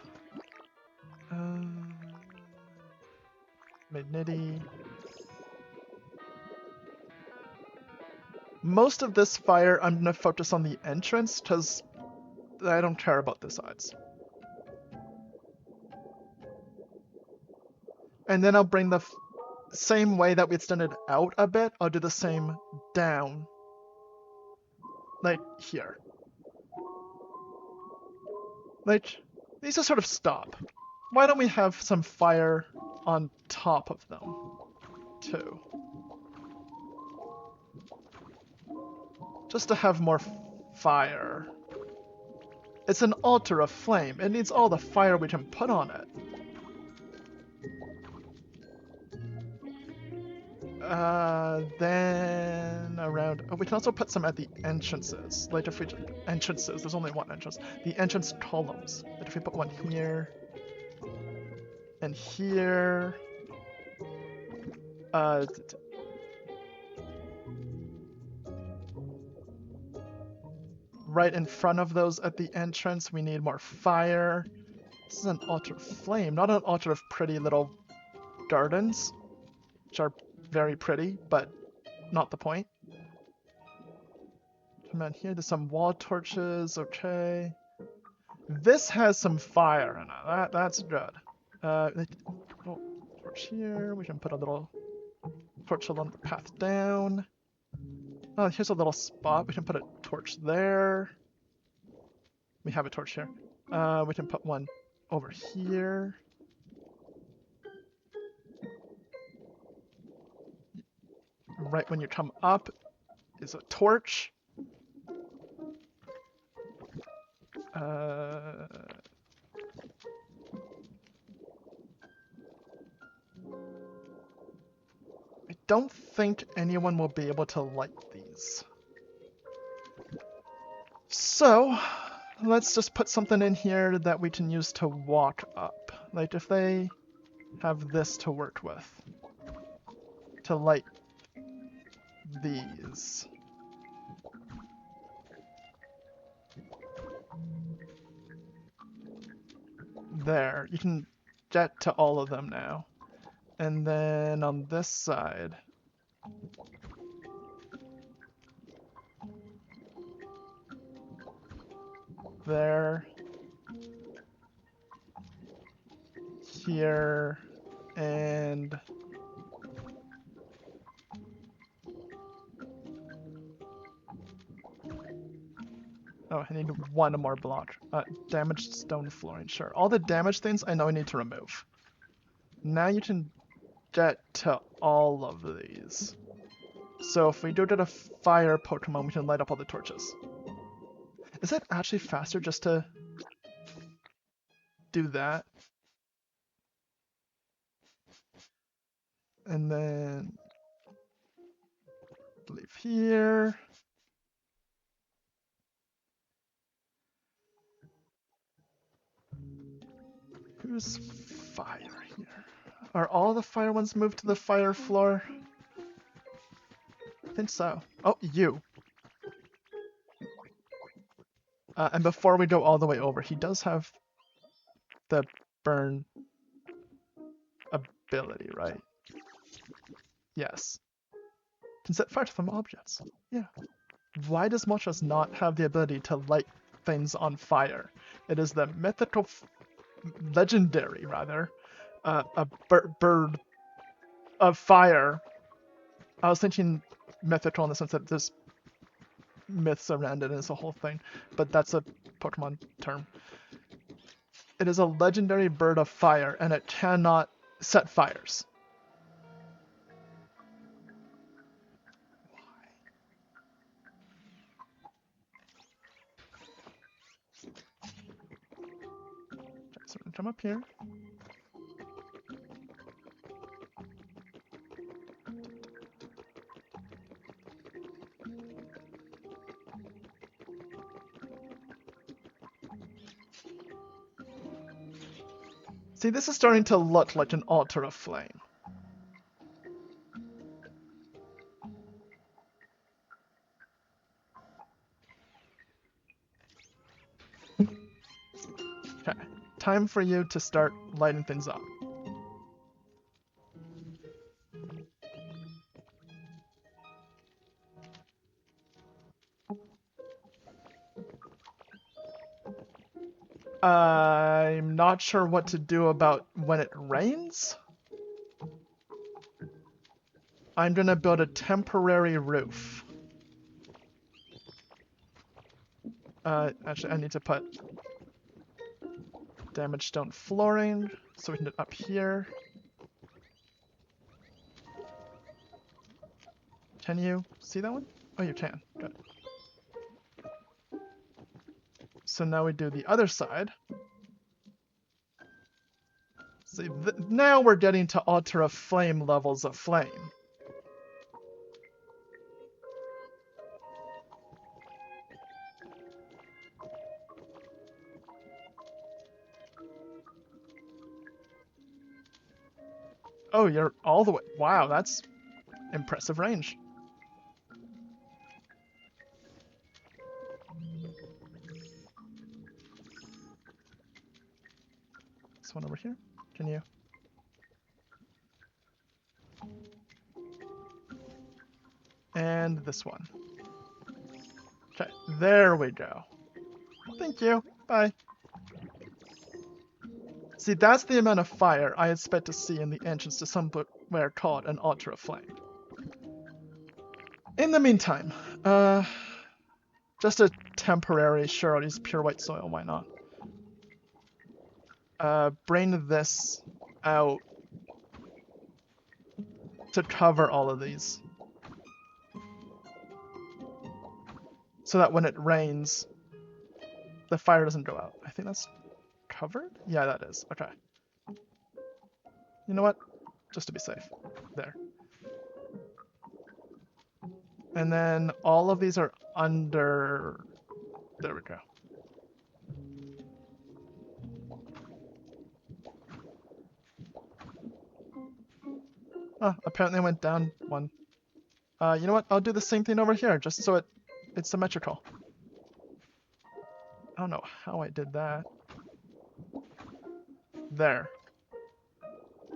Magneti. Most of this fire, I'm going to focus on the entrance, because I don't care about the sides. And then I'll bring the same way that we extended out a bit, I'll do the same down. Like, here. Like, these just sort of stop. Why don't we have some fire on top of them, too? Just to have more fire. It's an altar of flame. It needs all the fire we can put on it. Then around. Oh, we can also put some at the entrances. Like if we entrances, there's only one entrance. The entrance columns. But if we put one here and here, uh, right in front of those at the entrance, we need more fire. This is an altar of flame, not an altar of pretty little gardens, which are very pretty, but not the point. Come on here, there's some wall torches, okay. This has some fire in it, that's good. Little torch here, we can put a little torch along the path down. Oh, here's a little spot, we can put a torch there. We have a torch here. We can put one over here. Right when you come up is a torch. I don't think anyone will be able to light these. So, let's just put something in here that we can use to walk up. Like if they have this to work with. To light these. There, you can get to all of them now. And then on this side, there, here, and oh, I need one more block. Damaged stone flooring, sure. All the damaged things I know I need to remove. Now you can get to all of these. So if we go to the fire Pokemon, we can light up all the torches. Is it actually faster just to do that? And then leave here. Who's fire here? Are all the fire ones moved to the fire floor? I think so. Oh, you. And before we go all the way over, he does have the burn ability, right? Yes. Can set fire to some objects. Yeah. Why does Moltres not have the ability to light things on fire? It is the mythical, legendary rather, a bird of fire. I was thinking mythical in the sense that there's myths around it and it's a whole thing, but that's a Pokemon term. It is a legendary bird of fire and it cannot set fires. So come up here. See, this is starting to look like an altar of flame. Okay, time for you to start lighting things up. I'm not sure what to do about when it rains. I'm gonna build a temporary roof. Actually, I need to put damaged stone flooring so we can get up here. Can you see that one? Oh, you can. Good. So now we do the other side. See, now we're getting to altar of flame levels of flame. Oh, you're all the way. Wow, that's impressive range. This one over here. Can you? And this one. Okay, there we go. Thank you. Bye. See, that's the amount of fire I expect to see in the entrance to somewhere called an altar of flame. In the meantime, just a temporary, sure, I'll use pure white soil, why not? Bring this out to cover all of these. So that when it rains, the fire doesn't go out. I think that's covered? Yeah, that is. Okay. You know what? Just to be safe. There. And then all of these are under... There we go. Oh, apparently I went down one. You know what? I'll do the same thing over here, just so it's symmetrical. I don't know how I did that. There.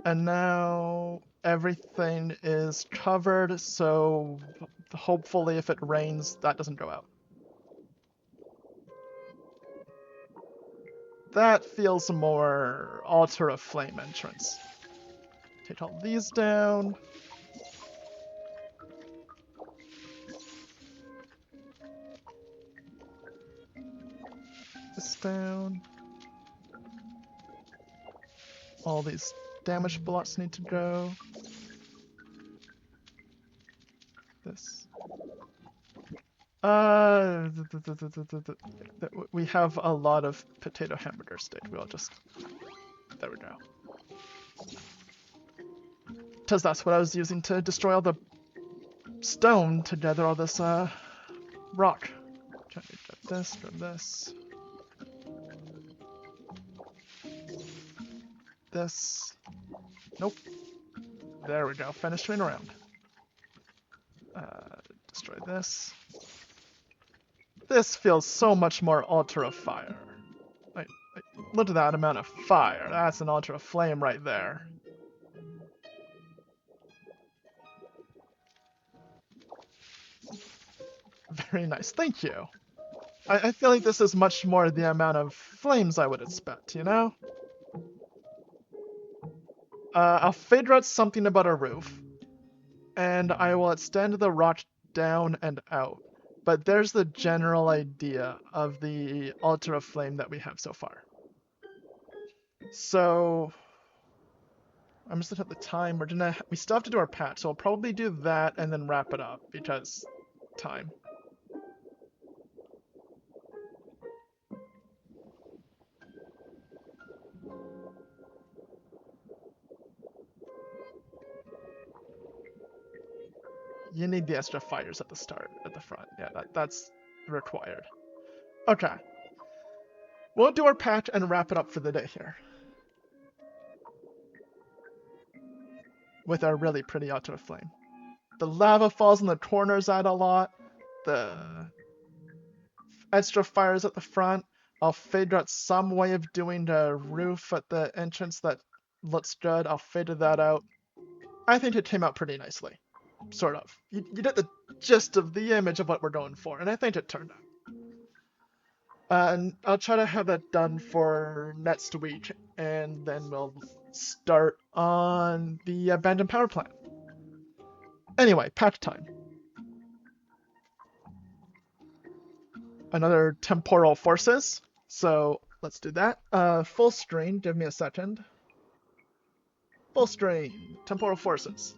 And now everything is covered, so hopefully if it rains, that doesn't go out. That feels more altar of flame entrance. Take all these down. This down. All these damage blocks need to go. This. We have a lot of potato hamburger steak. We'll just... There we go. Because that's what I was using to destroy all the stone to gather all this rock. Trying to get this from this. This. Nope. There we go. Finishing around. Destroy this. This feels so much more altar of fire. Look at that amount of fire. That's an altar of flame right there. Very nice. Thank you. I feel like this is much more the amount of flames I would expect, you know? I'll figure out something about a roof, and I will extend the rock down and out. But there's the general idea of the altar of flame that we have so far. So I'm just looking at the time. We still have to do our patch, so I'll probably do that and then wrap it up because time. You need the extra fires at the start, at the front. Yeah, that's required. Okay. We'll do our patch and wrap it up for the day here. With our really pretty altar of flame. The lava falls in the corners add a lot. The extra fires at the front. I'll figure out some way of doing the roof at the entrance that looks good. I'll figure that out. I think it came out pretty nicely. Sort of. You get the gist of the image of what we're going for, and I think it turned out. And I'll try to have that done for next week, and then we'll start on the abandoned power plant. Anyway, patch time. Another temporal forces, so let's do that. Full screen, give me a second. Full screen, temporal forces.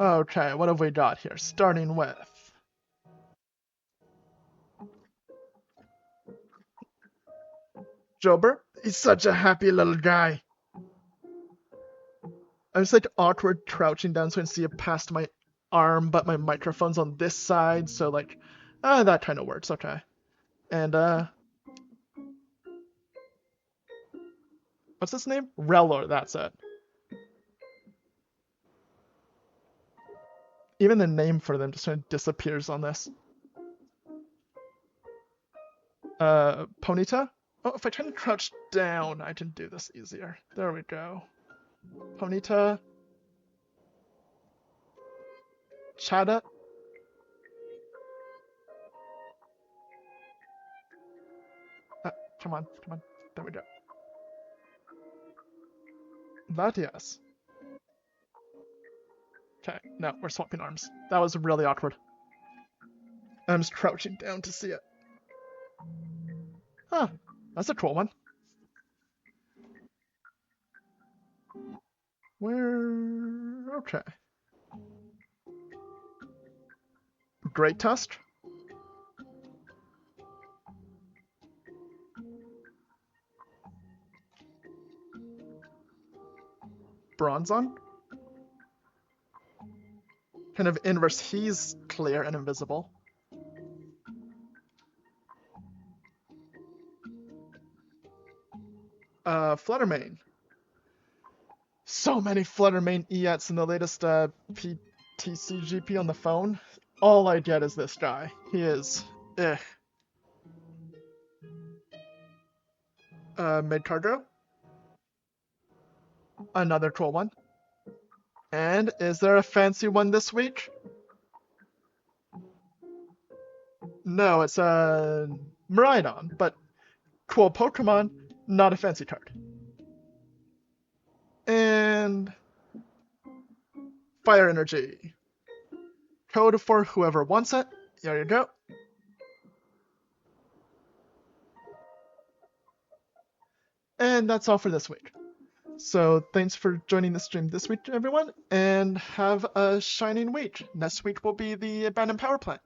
Okay, what have we got here? Starting with... Jober? He's such a happy little guy. I'm just like awkward crouching down so I can see it past my arm, but my microphone's on this side, so like, that kind of works, okay. And, What's his name? Relor, that's it. Even the name for them just kind of disappears on this. Ponyta? Oh, if I try to crouch down, I can do this easier. There we go. Ponyta. Chada. Come on, come on. There we go. That, yes. Okay, no, we're swapping arms. That was really awkward. I'm just crouching down to see it. Huh, that's a cool one. Where... okay. Great Tusk. Bronzon. Kind of inverse, he's clear and invisible. Fluttermane. So many Fluttermane EATs in the latest PTCGP on the phone. All I get is this guy. He is... Mid cargo. Another cool one. And is there a fancy one this week? No, it's a Miraidon, but cool Pokemon, not a fancy card. And Fire Energy. Code for whoever wants it. There you go. And that's all for this week. So thanks for joining the stream this week, everyone, and have a shining week. Next week will be the Abandoned Power Plant.